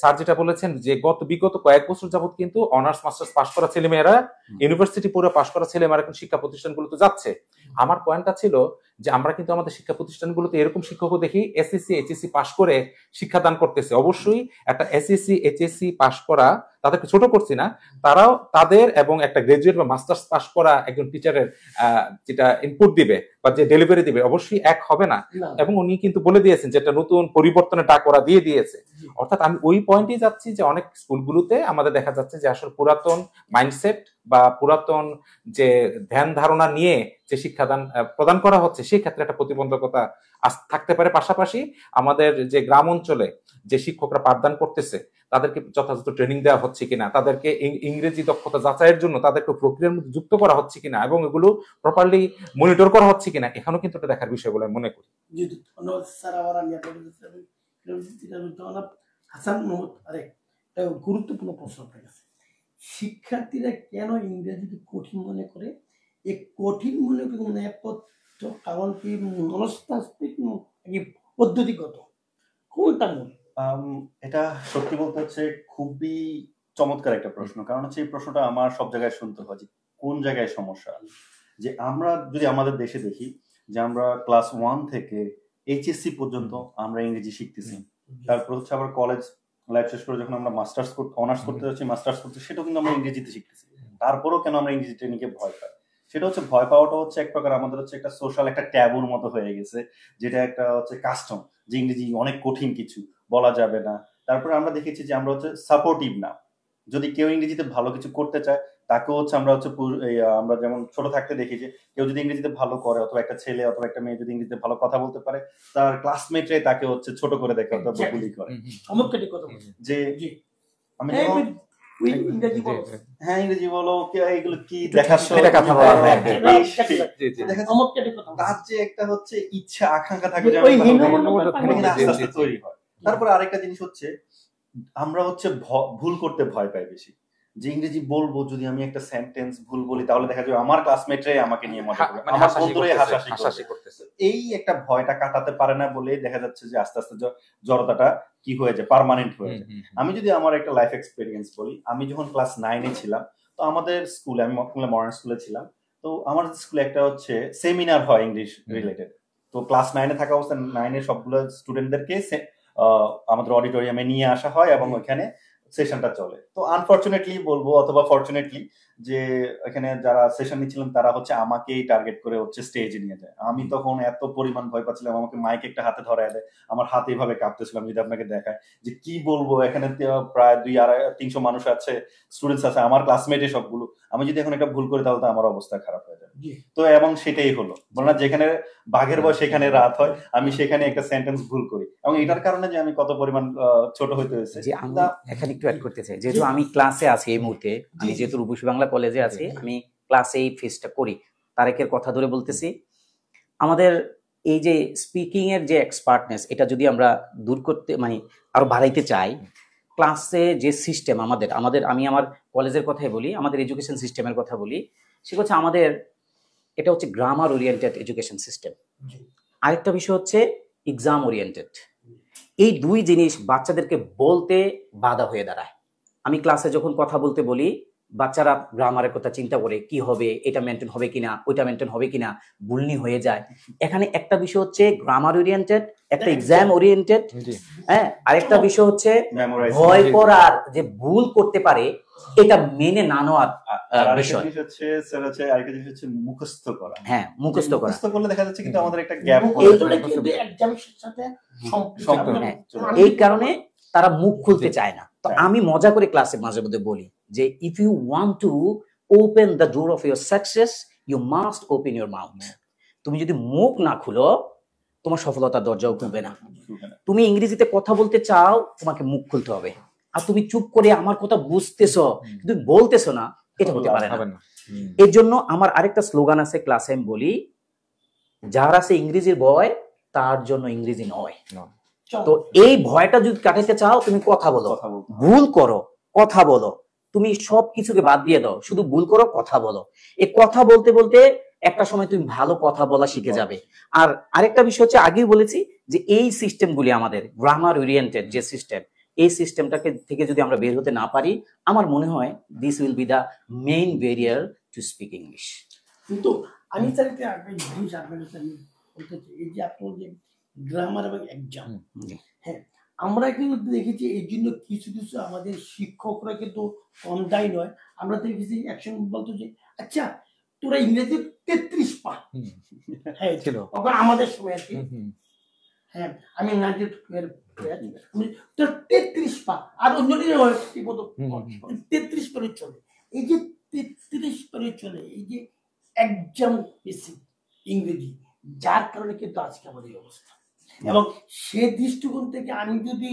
স্যার যেটা বলেছেন যে বিগত কয়েক বছর যাবত কিন্তু অনার্স মাস্টার্স পাস করা ছেলেমেয়েরা ইউনিভার্সিটি পুরো পাস করা ছেলেমেয়েরা এখন শিক্ষা প্রতিষ্ঠানগুলোতে যাচ্ছে। আমার পয়েন্টটা ছিল যে আমরা কিন্তু আমাদের শিক্ষা প্রতিষ্ঠানগুলোতে এরকম শিক্ষকও দেখি এসএসসি এইচএসসি পাস করে শিক্ষাদান করতেছে। অবশ্যই একটা এসএসসি এইচএসসি পাস করা তাদেরকে ছোট করছি না, তারাও তাদের এবং একটা গ্রাজুয়েট বা মাস্টার্স পাস করা একজন টিচারের যেটা ইনপুট দিবে বা যে ডেলিভারি দিবে অবশ্যই এক হবে না। এবং উনি কিন্তু বলে দিয়েছেন যে একটা নতুন পরিবর্তনের ডাক ওরা দিয়ে দিয়েছে। অর্থাৎ আমি ওই পয়েন্টে যাচ্ছি যে অনেক স্কুলগুলোতে আমাদের দেখা যাচ্ছে যে আসলে পুরাতন মাইন্ডসেট বা পুরাতন যে ধ্যান ধারণা নিয়ে যে শিক্ষাদান প্রদান করা হচ্ছে সেই ক্ষেত্রে একটা প্রতিবন্ধকতা থাকতে পারে। পাশাপাশি আমাদের যে গ্রাম অঞ্চলে যে শিক্ষকরা পাঠদান করতেছে তাদেরকে যথাযথ ট্রেনিং দেওয়া হচ্ছে কিনা, তাদেরকে ইংরেজি দক্ষতা যাচাইয়ের জন্য তাদেরকে প্রক্রিয়ার মধ্যে যুক্ত করা হচ্ছে কিনা এবং এগুলো প্রপারলি মনিটর করা হচ্ছে কিনা, এখানেও কিন্তু এটা দেখার বিষয় বলে মনে করি। হাসান মোহাম্মদ আরেকটা গুরুত্বপূর্ণ প্রশ্ন আপনার কাছে, শিক্ষার্থীরা কেন ইংরেজিকে কঠিন মনে করে? এই কঠিন মনে করে নেপথ্য কারণ কি মনস্তাত্ত্বিক নাকি পদ্ধতিগত, কোনটা মূল? এটা সত্যি বলতে হচ্ছে খুবই চমৎকার একটা প্রশ্ন। কারণ হচ্ছে এই প্রশ্নটা আমার সব জায়গায় শুনতে হয় যে কোন জায়গায় সমস্যা। যে আমরা যদি আমাদের দেশে দেখি যে আমরা ক্লাস 1 থেকে এইচএসসি পর্যন্ত আমরা ইংরেজি শিখতেছি, তারপর হচ্ছে আবার কলেজ লাইফ শেষ করে যখন আমরা মাস্টার্স অনার্স করতে যাচ্ছি, মাস্টার্স করতে, সেটাও কিন্তু আমরা ইংরেজিতে শিখতেছি। তারপরেও কেন আমরা ইংরেজি ট্রেনিংকে ভয় পাই? সেটা হচ্ছে ভয় পাওয়াটা হচ্ছে এক প্রকার আমাদের হচ্ছে একটা সোশ্যাল একটা ট্যাবুর মতো হয়ে গেছে, যেটা একটা হচ্ছে কাস্টম, যে ইংরেজি অনেক কঠিন কিছু, বলা যাবে না। তারপরে আমরা দেখেছি যে আমরা হচ্ছে সাপোর্টিভ না। যদি কেউ ইংরেজিতে ভালো কিছু করতে চায় তাকেও হচ্ছে আমরা হচ্ছে আমরা যেমন ছোট থাকতে দেখি যে কেউ যদি ইংরেজিতে ভালো করে, অথবা একটা ছেলে অথবা একটা মেয়ে যদি ইংরেজিতে ভালো কথা বলতে পারে, তার ক্লাসমেটরাই তাকে হচ্ছে ছোট করে দেখে অথবা বুলি করে। যে আমি হ্যাঁ ইংরেজি বলো, এগুলো কি দেখাচ্ছ, তার যে একটা হচ্ছে ইচ্ছা আকাঙ্ক্ষা থাকে আস্তে আস্তে তৈরি হয়। তারপর আরেকটা জিনিস হচ্ছে আমরা হচ্ছে ভুল করতে ভয় পাই বেশি। যে ইংরেজি বলবো, যদি আমি একটা সেন্টেন্স ভুল বলি তাহলে দেখা যাবে আমার ক্লাসমেটরাই আমাকে নিয়ে মজা করবে, আমার বন্ধুরাই হাসাহাসি করতেছে। এই একটা ভয়টা কাটাতে পারে না বলে দেখা যাচ্ছে যে আস্তে আস্তে জড়তাটা কি হয়ে যায়, পার্মানেন্ট হয়ে যায়। আমি যদি আমার একটা লাইফ এক্সপেরিয়েন্স বলি, আমি যখন ক্লাস 9-এ ছিলাম, তো আমাদের স্কুলে, আমি মডার্ন স্কুলে ছিলাম, তো আমার স্কুলে একটা হচ্ছে সেমিনার হয় ইংলিশ রিলেটেড। তো ক্লাস 9-এ থাকা অবস্থায় 9-এর সবগুলো স্টুডেন্টদেরকে আমাদের অডিটোরিয়ামে নিয়ে আসা হয় এবং ওইখানে সেশনটা চলে। তো আনফরচুনেটলি বলবো অথবা ফরচুনেটলি যে এখানে যারা সেশন নিচ্ছিলেন তারা হচ্ছে আমাকেই টার্গেট করে হচ্ছে স্টেজে নিয়ে যায়। আমি তখন এত পরিমাণ ভয় পাচ্ছিলাম, আমাকে মাইক একটা হাতে ধরায় দেয়, আমার হাতে এভাবে কাঁপতেছিলাম। যদি আপনাকে দেখায় যে কি বলবো, এখানে প্রায় 200-300 মানুষ আছে, স্টুডেন্টস আছে, আমার ক্লাসমেটে সবগুলো, আমি যদি এখন একটা ভুল করি তাহলে তো আমার অবস্থা খারাপ হয়ে যাবে। তো এবং সেটাই হলো, বলে না যেখানে বাঘের বয় সেখানে রাত হয়, আমি সেখানে একটা সেন্টেন্স ভুল করি, এবং এটার কারণে যে আমি কত পরিমাণ ছোট হইতে হয়েছে। যে আমরা এখানে একটু অ্যাড করতে চাই, যেহেতু আমি ক্লাসে আছি এই মুহূর্তে, আমি যেহেতু রূপসী বাংলা কলেজে আছি, আমি ক্লাসে এই ফেসটা করি, তারেকের কথা ধরে বলতেছি, আমাদের এই যে স্পিকিং এর যে এক্সপার্টনেস, এটা যদি আমরা দূর করতে মানে আরো বাড়াইতে চাই, ক্লাসে যে সিস্টেম আমাদের আমি আমার কলেজের কথাই বলি, আমাদের এডুকেশন সিস্টেমের কথা বলি, সেটা হচ্ছে আমাদের এটা হচ্ছে গ্রামার ওরিয়েন্টেড এডুকেশন সিস্টেম। আরেকটা বিষয় হচ্ছে এক্সাম ওরিয়েন্টেড। এই দুই জিনিস বাচ্চাদেরকে বলতে বাধা হয়ে দাঁড়ায়। আমি ক্লাসে যখন কথা বলতে বলি, বাচ্চারা গ্রামারের কথা চিন্তা করে কি হবে, এটা মেনটেন হবে কিনা, ওইটা মেনটেন হবে কিনা, ভুলনি হয়ে যায়। এখানে একটা বিষয় হচ্ছে গ্রামার ওরিয়েন্টেড, একটা এক্সাম ওরিয়েন্টেড, হ্যাঁ, আরেকটা বিষয় হচ্ছে ভয় করার যে ভুল করতে পারে এটা মেনে না নেওয়ার বিষয় হচ্ছে। স্যার হচ্ছে আরেকটা জিনিস হচ্ছে মুখস্থ করা। হ্যাঁ, মুখস্থ করলে দেখা যাচ্ছে কিন্তু আমাদের একটা গ্যাপ, এই কারণে তারা মুখ খুলতে চায় না। তো আমি মজা করে ক্লাসে মাঝে মধ্যে বলি যে if you want to open the door of your success, you must open your mouth. তুমি যদি মুখ না খুলো, তোমার সফলতার দরজাও খুলবে না। তুমি ইংরেজিতে কথা বলতে চাও, তোমাকে মুখ খুলতে হবে। আর তুমি চুপ করে আমার কথা বুঝতেছো কিন্তু বলতেছো না, এটা হতে পারে না। হবে না। এর জন্য আমার আরেকটা স্লোগান আছে ক্লাসে, আমি বলি যার আছে ইংরেজির ভয় তার জন্য ইংরেজি নয়। তো এই ভয়টা যদি কাটাতে চাও তুমি কথা বলো, কথা বলতে হবে। ভুল করো কথা বলো, তুমি সব কিছুকে বাদ দিয়ে দাও, শুধু ভুল করো কথা বলো। এই কথা বলতে বলতে একটা সময় তুমি ভালো কথা বলা শিখে যাবে। আর আরেকটা বিষয় হচ্ছে, আগেই বলেছি যে এই সিস্টেমগুলি আমাদের গ্রামার ওরিয়েন্টেড যে সিস্টেম, এই সিস্টেমটাকে থেকে যদি আমরা বের হতে না পারি, আমার মনে হয় this will be the main barrier to speak English. কিন্তু আমি স্যার একটা জিনিস আপনার কাছে আমি বলতে চাই, এই যে আপনার যে গ্রামার এবং এক্সাম, হ্যাঁ আমরা কিন্তু দেখেছি এই জন্য কিছু কিছু আমাদের শিক্ষকরা কিন্তু কম দায়ী নয়। আমরা দেখেছি একসঙ্গে বলতো যে আচ্ছা তোরা ইংরেজি 33 পা, হ্যাঁ ছিল তখন আমাদের সময় আর কি, হ্যাঁ আমি 92 তোর 33 পা, আর অন্যদিন 33 করে চলে। এই যে 33 করে চলে, এই যে একদম বেশি ইংরেজি, যার কারণে কিন্তু আজকে আমাদের এই অবস্থা। এবং সে দৃষ্টিকোণ থেকে আমি যদি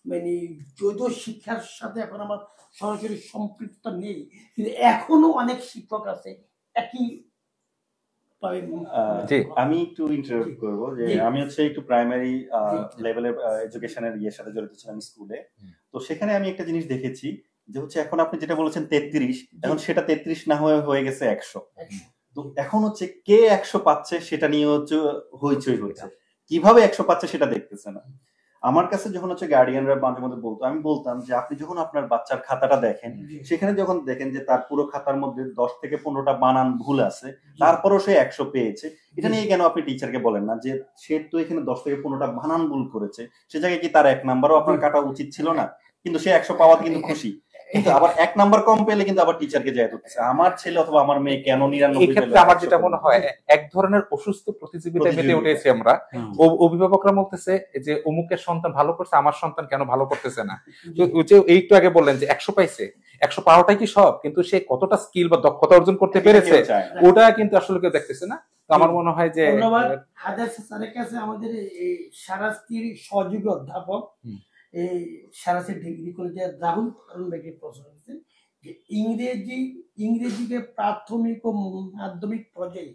মানে যদিও শিক্ষার সাথে এখন আমার সরাসরি সম্পৃক্ততা নেই, কিন্তু এখনো অনেক শিক্ষক আছে একই আমি একটু ইন্টারাপ্ট করবো যে আমি হচ্ছে একটু প্রাইমারি লেভেলের এডুকেশনের ইয়ের সাথে জড়িত ছিলাম স্কুলে। তো সেখানে আমি একটা জিনিস দেখেছি যে হচ্ছে এখন আপনি যেটা বলেছেন 33, এখন সেটা 33 না হয়ে গেছে 100। তো এখন হচ্ছে কে 100 পাচ্ছে সেটা নিয়ে হচ্ছে হইচই হচ্ছে, কিভাবে 100 পাচ্ছে সেটা দেখতেছে না। আমার কাছে যখন হচ্ছে গার্ডিয়ানরা মাঝে মধ্যে বলতো, আমি বলতাম যে আপনি যখন আপনার বাচ্চার খাতাটা দেখেন, সেখানে যখন দেখেন যে তার পুরো খাতার মধ্যে 10 থেকে 15টা বানান ভুল আছে, তারপরও সে 100 পেয়েছে, এটা নিয়ে কেন আপনি টিচারকে বলেন না যে সে তো এখানে 10 থেকে 15টা বানান ভুল করেছে, সে জায়গায় কি তার 1 নাম্বারও আপনার কাটা উচিত ছিল না? কিন্তু সে 100 পাওয়াতে কিন্তু খুশি, কিন্তু আবার 1 নাম্বার কম পেলে কিন্তু আবার টিচারকে যায় ধরতেছে আমার ছেলে অথবা আমার মেয়ে কেন 99 এই ক্ষেত্রে আমার যেটা মনে হয় এক ধরনের অসুস্থ প্রতিযোগিতায় মেতে উঠেছি আমরা। অভিভাবকরা বলতেছে যে অমুকের সন্তান ভালো করছে, আমার সন্তান কেন ভালো করতেছে না। যে একটু আগে বললেন যে 100 পাইছে, 100 পাওয়াটাই কি সব, কিন্তু সে কতটা স্কিল বা দক্ষতা অর্জন করতে পেরেছে ওটা কিন্তু আসলে কেউ দেখতেছে না। তো আমার মনে হয় যে ধন্যবাদ হাজার স্যারের কাছে, আমাদের এই সারাস্তির সহযোগী অধ্যাপক এই সারাসি ডিগ্রি কলেজের রাহুল প্রশ্ন করেছেন যে ইংরেজিকে প্রাথমিক ও মাধ্যমিক পর্যায়ে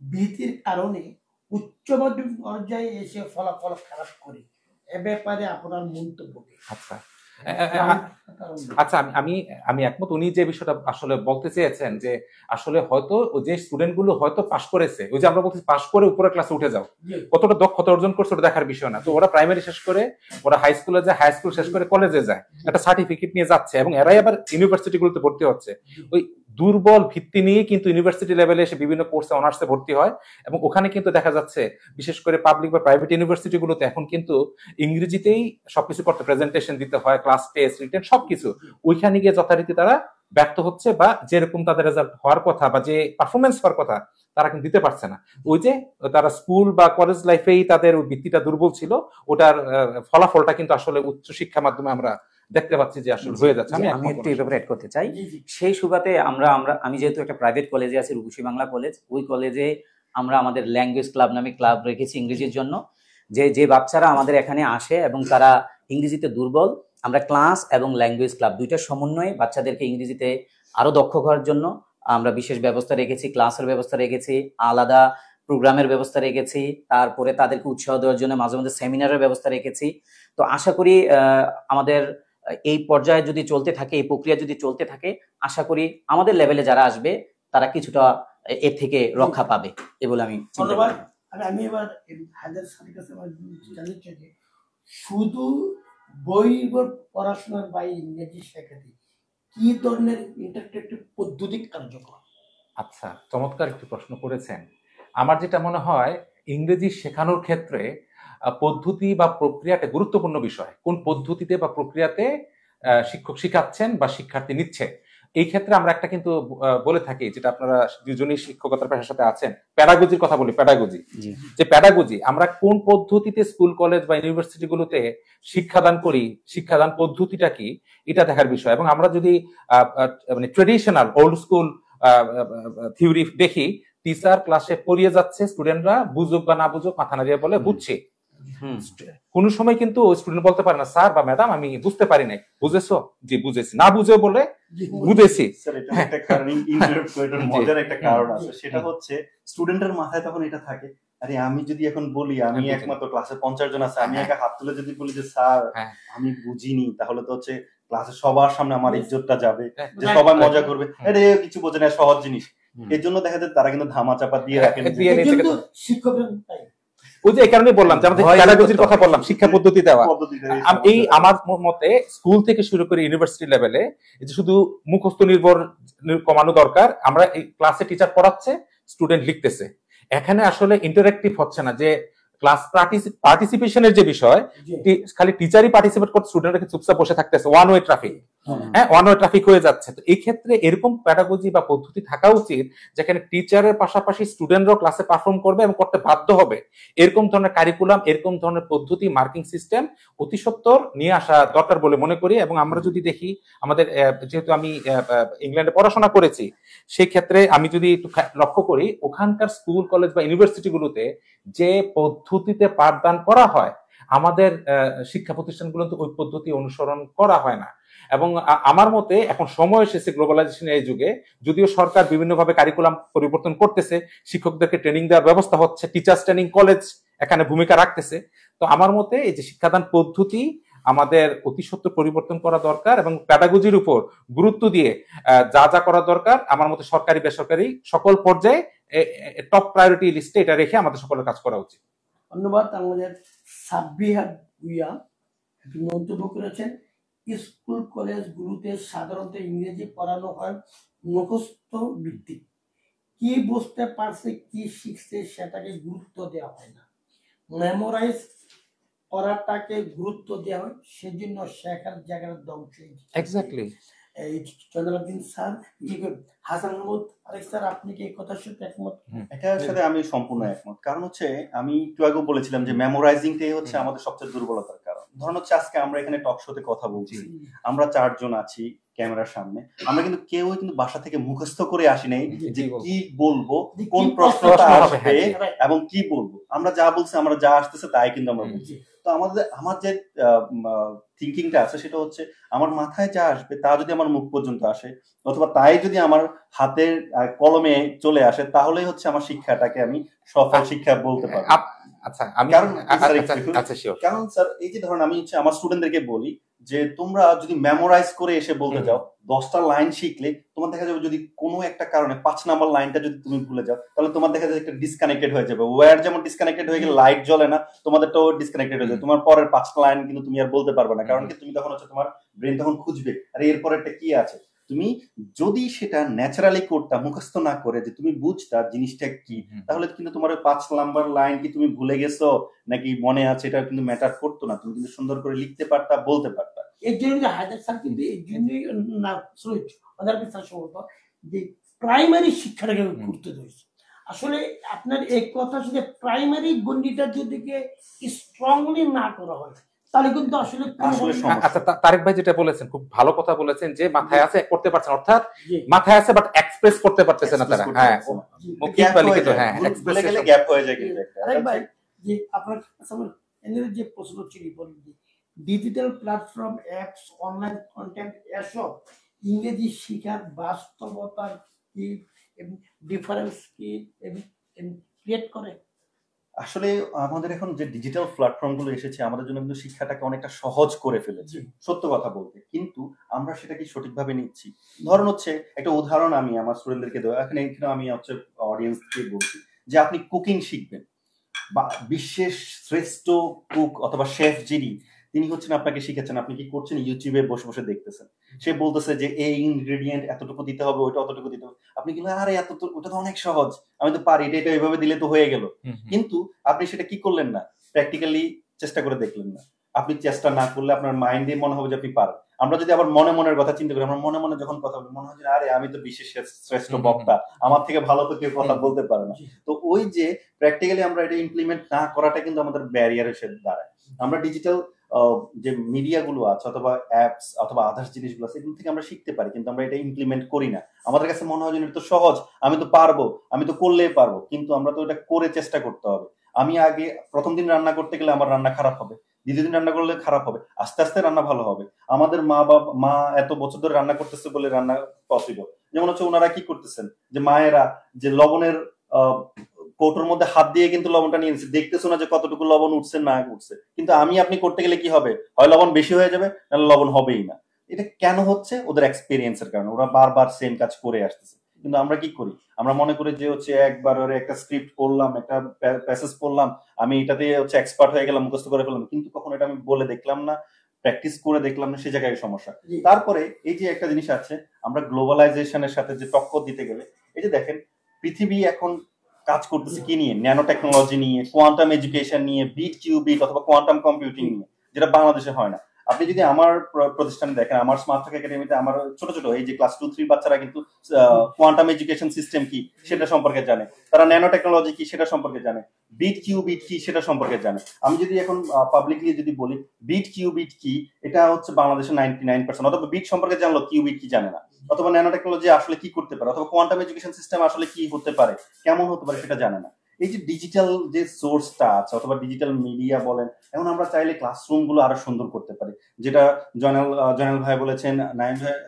ভীতির কারণে উচ্চ মাধ্যমিক পর্যায়ে এসে ফলাফল খারাপ করে, এ ব্যাপারে আপনার মন্তব্য কি? আচ্ছা, আমি একমত। উনি যে বিষয়টা আসলে বলতে চেয়েছেন যে আসলে হয়তো যে স্টুডেন্ট গুলো হয়তো পাশ করেছে, ওই যে আমরা বলছি পাশ করে উপরে ক্লাসে উঠে যাও, কতটা দক্ষতা অর্জন করছে ওটা দেখার বিষয় না। তো ওরা প্রাইমারি শেষ করে ওরা হাই স্কুলে যায়, হাই স্কুল শেষ করে কলেজে যায়, একটা সার্টিফিকেট নিয়ে যাচ্ছে এবং এরাই আবার ইউনিভার্সিটি গুলোতে ভর্তি হচ্ছে। ওই দুর্বল ভিত্তি নিয়ে কিন্তু ইউনিভার্সিটি লেভেলে এসে বিভিন্ন কোর্সে অনার্সে ভর্তি হয় এবং ওখানে কিন্তু দেখা যাচ্ছে বিশেষ করে পাবলিক বা প্রাইভেট ইউনিভার্সিটি গুলোতে এখন কিন্তু ইংরেজিতেই সবকিছু করতে, প্রেজেন্টেশন দিতে হয়, ক্লাস টেস্ট রিটেন সবকিছু। ওইখানে গিয়ে যথারীতি তারা ব্যর্থ হচ্ছে বা যেরকম তাদের রেজাল্ট হওয়ার কথা বা যে পারফরমেন্স হওয়ার কথা তারা কিন্তু দিতে পারছে না। ওই যে তারা স্কুল বা কলেজ লাইফেই তাদের ওই ভিত্তিটা দুর্বল ছিল, ওটার ফলাফলটা কিন্তু আসলে উচ্চ শিক্ষার মাধ্যমে আমরা দেখতে পাচ্ছি যে আসলে হয়ে যাচ্ছে। আমি একটু এই ব্যাপারে অ্যাড করতে চাই। সেই সুবাদে আমি যেহেতু একটা প্রাইভেট কলেজে আছি, রূপসী বাংলা কলেজ, ওই কলেজে আমরা আমাদের ল্যাঙ্গুয়েজ ক্লাব নামে ক্লাব রেখেছি ইংরেজির জন্য। যে বাচ্চারা আমাদের এখানে আসে এবং তারা ইংরেজিতে দুর্বল, আমরা ক্লাস এবং ল্যাঙ্গুয়েজ ক্লাব দুইটার সমন্বয়ে বাচ্চাদেরকে ইংরেজিতে আরো দক্ষ করার জন্য আমরা বিশেষ ব্যবস্থা রেখেছি, ক্লাসের ব্যবস্থা রেখেছি, আলাদা প্রোগ্রামের ব্যবস্থা রেখেছি, তারপরে তাদেরকে উৎসাহ দেওয়ার জন্য মাঝে মাঝে সেমিনারের ব্যবস্থা রেখেছি। তো আশা করি আমাদের এই পর্যায়ে যদি চলতে থাকে, এই প্রক্রিয়া যদি চলতে থাকে, আশা করি আমাদের লেভেলে যারা আসবে তারা কিছুটা এর থেকে রক্ষা পাবে এ বলে আমি ধন্যবাদ। আমি এবার হাজার স্যারের কাছে জানতে চাই যে শুধু বই পড়াশোনার বাইরে ইংরেজি শেখাতে কি ধরনের ইন্টারপ্রেটিভ পদ্ধতি কার্যকর? আচ্ছা, চমৎকার একটি প্রশ্ন করেছেন। আমার যেটা মনে হয় ইংরেজি শেখানোর ক্ষেত্রে পদ্ধতি বা প্রক্রিয়াটা গুরুত্বপূর্ণ বিষয়। কোন পদ্ধতিতে বা প্রক্রিয়াতে শিক্ষক শিখাচ্ছেন বা শিক্ষার্থী নিচ্ছে, এই ক্ষেত্রে আমরা একটা কিন্তু বলে থাকি, যেটা আপনারা দুজনই শিক্ষকতার পেশার সাথে আছেন, প্যাডাগজির কথা বলি। প্যাডাগজি, যে প্যাডাগজি আমরা কোন পদ্ধতিতে স্কুল কলেজ বা ইউনিভার্সিটি গুলোতে শিক্ষাদান করি, শিক্ষাদান পদ্ধতিটা কি, এটা দেখার বিষয়। এবং আমরা যদি মানে ট্রেডিশনাল ওল্ড স্কুল থিওরি দেখি, টিচার ক্লাসে পড়িয়ে যাচ্ছে, স্টুডেন্টরা বুঝুক বা না বুঝুক মাথা নাড়িয়ে বলে বুঝছি, কোন সময় কিন্তু স্টুডেন্ট বলতে পারে না স্যার বা ম্যাডাম আমি বুঝতে পারি নাই, বুঝেছো? জি বুঝেছি, না বুঝেও বলে বুঝেছি। স্যার এটা একটা কারণ, এটার মজার একটা কারণ আছে, সেটা হচ্ছে স্টুডেন্টের মাথায় তখন এটা থাকে, আরে আমি যদি এখন বলি আমি একমাত্র ক্লাসে 50 জন আছে, আমি একা হাত তুলে যদি বলি যে স্যার আমি বুঝিনি, তাহলে তো হচ্ছে ক্লাসে সবার সামনে আমার ইজ্জতটা যাবে, যে সবাই মজা করবে, আরে কিছু বোঝে না, সহজ জিনিস। এর জন্য দেখা যায় তারা কিন্তু ধামাচাপা দিয়ে রাখেন। ওই যে এই কারণে বললাম যে আমাদের প্যাডাগজির কথা বললাম, শিক্ষা পদ্ধতি দেওয়া। এই আমার মতে স্কুল থেকে শুরু করে ইউনিভার্সিটি লেভেলে যে শুধু মুখস্থ নির্ভর কমানো দরকার। আমরা এই ক্লাসে টিচার পড়াচ্ছে, স্টুডেন্ট লিখতেছে, এখানে আসলে ইন্টারঅ্যাক্টিভ হচ্ছে না। যে ক্লাস পার্টিসিপেশনের যে বিষয়, খালি টিচারই পার্টিসিপেট করতে, স্টুডেন্টরা চুপচাপ বসে থাকতেছে, ওয়ান ওয়ে ট্রাফিক। হ্যাঁ, ওয়ান ওয়ে ট্রাফিক হয়ে যাচ্ছে। তো এই ক্ষেত্রে এরকম প্যাডাগজি বা পদ্ধতি থাকা উচিত যেখানে টিচারের পাশাপাশি স্টুডেন্টরাও ক্লাসে পারফর্ম করবে এবং করতে বাধ্য হবে। এরকম ধরনের কারিকুলাম, এরকম ধরনের পদ্ধতি, মার্কিং সিস্টেম অতি সত্বর নিয়ে আসা দরকার বলে মনে করি। এবং আমরা যদি দেখি আমাদের, যেহেতু আমি ইংল্যান্ডে পড়াশোনা করেছি, সেই ক্ষেত্রে আমি যদি একটু লক্ষ্য করি, ওখানকার স্কুল কলেজ বা ইউনিভার্সিটিগুলোতে যে পদ্ধতিতে পাঠদান করা হয়, আমাদের শিক্ষা প্রতিষ্ঠানগুলোতে ওই পদ্ধতি অনুসরণ করা হয় না। এবং আমার মতে এখন সময় এসেছে গ্লোবালাইজেশনের এই যুগে, যদিও সরকার বিভিন্নভাবে কারিকুলাম পরিবর্তন করতেছে, শিক্ষকদেরকে ট্রেনিং দেওয়ার ব্যবস্থা হচ্ছে, টিচার্স ট্রেনিং কলেজ এখানে ভূমিকা রাখতেছে। তো আমার মতে এই যে শিক্ষাদান পদ্ধতি আমাদের অতি সত্বর পরিবর্তন করা দরকার এবং প্যাডাগজির উপর গুরুত্ব দিয়ে যা যা করা দরকার আমার মতে সরকারি বেসরকারি সকল পর্যায়ে টপ প্রায়োরিটি লিস্টে এটা রেখে আমাদের সকলের কাজ করা উচিত। ধন্যবাদ। আমাদের সাব্বিহা ভুইয়া মন্তব্য করেছেন, স্কুল কলেজগুলোতে সাধারণত ইংরেজি পড়ানো হয় মুখস্থ ভিত্তিক, কি বুঝতে পারছে কি শিখছে সেটাকে গুরুত্ব দেওয়া হয় না, মেমোরাইজ করাটাকে গুরুত্ব দেওয়া হয়, সেজন্য শেখার জায়গার ধ্বংস। এক্স্যাক্টলি। চন্দ্রদিন স্যার, হাসান মাহমুদ আরেক স্যার, আপনি কি এই কথার সাথে একমত? এটার সাথে আমি সম্পূর্ণ একমত। কারণ হচ্ছে আমি একটু আগে বলেছিলাম যে মেমোরাইজিংটাই হচ্ছে আমাদের সবচেয়ে দুর্বলতার কারণ। ধরুন হচ্ছে আজকে আমরা এখানে টক শোতে কথা বলছি, আমরা 4 জন আছি ক্যামেরার সামনে, আমরা কিন্তু কেউই কিন্তু বাসা থেকে মুখস্থ করে আসি নাই যে কি বলবো, কোন প্রশ্নটা আসবে এবং কি বলবো। আমরা যা বলছি, আমরা যা আসতেছে তাই কিন্তু আমরা বলছি। তো আমার যে থিঙ্কিংটা আছে সেটা হচ্ছে আমার মাথায় যা আসবে তা যদি আমার মুখ পর্যন্ত আসে, অথবা তাই যদি আমার হাতের কলমে চলে আসে, তাহলেই হচ্ছে আমার শিক্ষাটাকে আমি সফল শিক্ষা বলতে পারবো। কারণ স্যার এই যে ধরুন আমি হচ্ছে আমার স্টুডেন্টদেরকে বলি যে তোমরা যদি মেমোরাইজ করে এসে বলতে যাও, 10টা লাইন শিখলে তোমার দেখা যাবে যদি কোনো একটা কারণে 5 নাম্বার লাইনটা যদি তুমি ভুলে যাও, তাহলে তোমার দেখা যাবে একটা ডিসকানেক্টেড হয়ে যাবে। ওয়্যার যেমন ডিসকানেক্টেড হয়ে গেলে লাইট জ্বলে না, তোমাদেরটাও ডিসকানেক্টেড হয়ে যাবে। তোমার পরের 5টা লাইন কিন্তু তুমি আর বলতে পারবে না, কারণ কি তুমি তখন হচ্ছে তোমার ব্রেন তখন খুঁজবে আরে এরপরেরটা কি আছে। তুমি যদি সেটা ন্যাচারালি করতা, মুখস্থ না করে, যে তুমি বুঝতা জিনিসটা কি, তাহলে কিন্তু তোমার 5 নাম্বার লাইন কি তুমি ভুলে গেছো নাকি মনে আছে এটা কিন্তু ম্যাটার করতো না। তুমি কিন্তু সুন্দর করে লিখতে পারতা, বলতে পারতা। এর জন্য হায়দার স্যার কিন্তু এই জন্যই না যে প্রাইমারি শিক্ষাটাকে গুরুত্ব দিয়েছে। আসলে আপনার এই কথা শুনে প্রাইমারি গণ্ডিটা যদি স্ট্রংলি না করা হয় তাহলে কিন্তু আসলে আচ্ছা, তারেক ভাই যেটা বলেছেন খুব ভালো কথা বলেছেন, যে মাথায় আছে করতে পারছেন, অর্থাৎ মাথায় আছে বাট এক্সপ্রেস করতে পারতেছে না তারা। হ্যাঁ, মৌখিক বা লিখিত, হ্যাঁ, বলে গেলে গ্যাপ হয়ে যায়। কিন্তু আরেক ভাই যে আপনার এর যে প্রশ্ন ছিল বলেন যে digital platform, apps, online content এসব ইংরেজি শিখার বাস্তবতার কি ডিফারেন্স কি ক্রিয়েট করে? আসলে আমাদের এখন যে ডিজিটাল প্ল্যাটফর্ম গুলো এসেছে আমাদের জন্য কিন্তু শিক্ষাটাকে অনেকটা সহজ করে ফেলেছে, সত্য কথা বলতে। কিন্তু আমরা সেটা কি সঠিকভাবে নিচ্ছি? ধরুন হচ্ছে একটা উদাহরণ আমি আমার স্টুডেন্টদেরকে দেবো, এখানে আমি হচ্ছে অডিয়েন্সকে বলছি যে আপনি কুকিং শিখবেন, বা বিশ্বের শ্রেষ্ঠ কুক অথবা শেফ যিনি, তিনি হচ্ছেন আপনাকে শিখেছেন, আপনি কি করছেন ইউটিউবে বসে বসে দেখতেছেন। সে বলতেছে যে এই ইনগ্রেডিয়েন্ট এতটুকু দিতে হবে, ওইটা অতটুকু দিতে হবে। আপনি কিন্তু আরে ওটা তো অনেক সহজ, আমি তো পারি, এটা এইভাবে দিলে তো হয়ে গেল। কিন্তু আপনি সেটা কি করলেন না, প্র্যাকটিক্যালি চেষ্টা করে দেখলেন না। আপনি চেষ্টা না করলে আপনার মাইন্ডে মনে হবে যে আপনি পারেন। আমরা যদি আবার মনে মনের কথা চিন্তা করি, আমরা মনে মনে যখন কথা বলি মনে হয় যে আরে আমি তো বিশ্বের শ্রেষ্ঠ বক্তা, আমার থেকে ভালো তো কেউ কথা বলতে পারে না। তো ওই যে প্র্যাকটিক্যালি আমরা এটা ইমপ্লিমেন্ট না করাটা কিন্তু আমাদের ব্যারিয়ার এসে দাঁড়ায়। আমরা ডিজিটাল যে মিডিয়া গুলো আছে অথবা অ্যাপস অথবা আদার্স জিনিসগুলো আছে এগুলো থেকে আমরা শিখতে পারি, কিন্তু আমরা এটা ইমপ্লিমেন্ট করি না। আমাদের কাছে মনে হয় যে এটা তো সহজ, আমি তো পারবো, আমি তো করলেই পারবো, কিন্তু আমরা তো এটা করে চেষ্টা করতে হবে। আমি আগে প্রথম দিন রান্না করতে গেলে আমার রান্না খারাপ হবে, দ্বিতীয় দিন রান্না করলে খারাপ হবে, আস্তে আস্তে রান্না ভালো হবে। আমাদের মা এত বছর ধরে রান্না করতেছে বলে রান্না পসিবল। যেমন হচ্ছে ওনারা কি করতেছেন, যে মায়েরা যে লবণের কৌটোর মধ্যে হাত দিয়ে কিন্তু লবণটা নিয়ে নিচ্ছে, দেখতেছো না যে কতটুকু লবণ উঠছে না উঠছে। কিন্তু আপনি করতে গেলে কি হবে, হয় লবণ বেশি হয়ে যাবে, নাহলে লবণ হবেই না। এটা কেন হচ্ছে? ওদের এক্সপিরিয়েন্সের কারণে। ওরা বারবার সেম কাজ করে আসতেছে। কিন্তু আমরা কি করি, আমরা মনে করি যে হচ্ছে একবার একটা স্ক্রিপ্ট পড়লাম, একটা প্যাসেজ পড়লাম, আমি এটাতে হচ্ছে এক্সপার্ট হয়ে গেলাম, মুখস্থ করে ফেললাম, কিন্তু কখনো এটা আমি বলে দেখলাম না, প্র্যাকটিস করে দেখলাম না, সে জায়গায় সমস্যা। তারপরে এই যে একটা জিনিস আছে, আমরা গ্লোবালাইজেশনের সাথে যে টক্কর দিতে গেলে, এই যে দেখেন পৃথিবী এখন কাজ করতেছে কি নিয়ে, ন্যানো টেকনোলজি নিয়ে, কোয়ান্টাম এডুকেশন নিয়ে, বিট কিউবিট অথবা কোয়ান্টাম কম্পিউটিং নিয়ে, যেটা বাংলাদেশে হয় না। আপনি যদি আমার প্রতিষ্ঠানে দেখেন, আমার স্মার্ট টক একাডেমিতে আমার ছোট ছোট এই যে ক্লাস 2-3 বাচ্চারা কিন্তু কোয়ান্টাম এডুকেশন সিস্টেম কি সেটা সম্পর্কে জানে, তারা ন্যানো টেকনোলজি কি সেটা সম্পর্কে জানে, বিট কিউবিট কি সেটা সম্পর্কে জানে। আমি যদি এখন পাবলিকলি যদি বলি বিট কিউবিট কি, এটা হচ্ছে বাংলাদেশের 99%, অথবা বিট সম্পর্কে জানলো, কিউবিট কি জানে না, অথবা ন্যানো টেকনোলজি আসলে কি করতে পারে, অথবা কোয়ান্টাম এডুকেশন সিস্টেম আসলে কি হতে পারে, কেমন হতে পারে সেটা জানে না। এই যে ডিজিটাল যে সোর্সটা আছে অথবা ডিজিটাল মিডিয়া বলেন, এখন আমরা চাইলে ক্লাসরুম গুলো আরো সুন্দর করতে পারি, যেটা জয়নাল ভাই বলেছেন,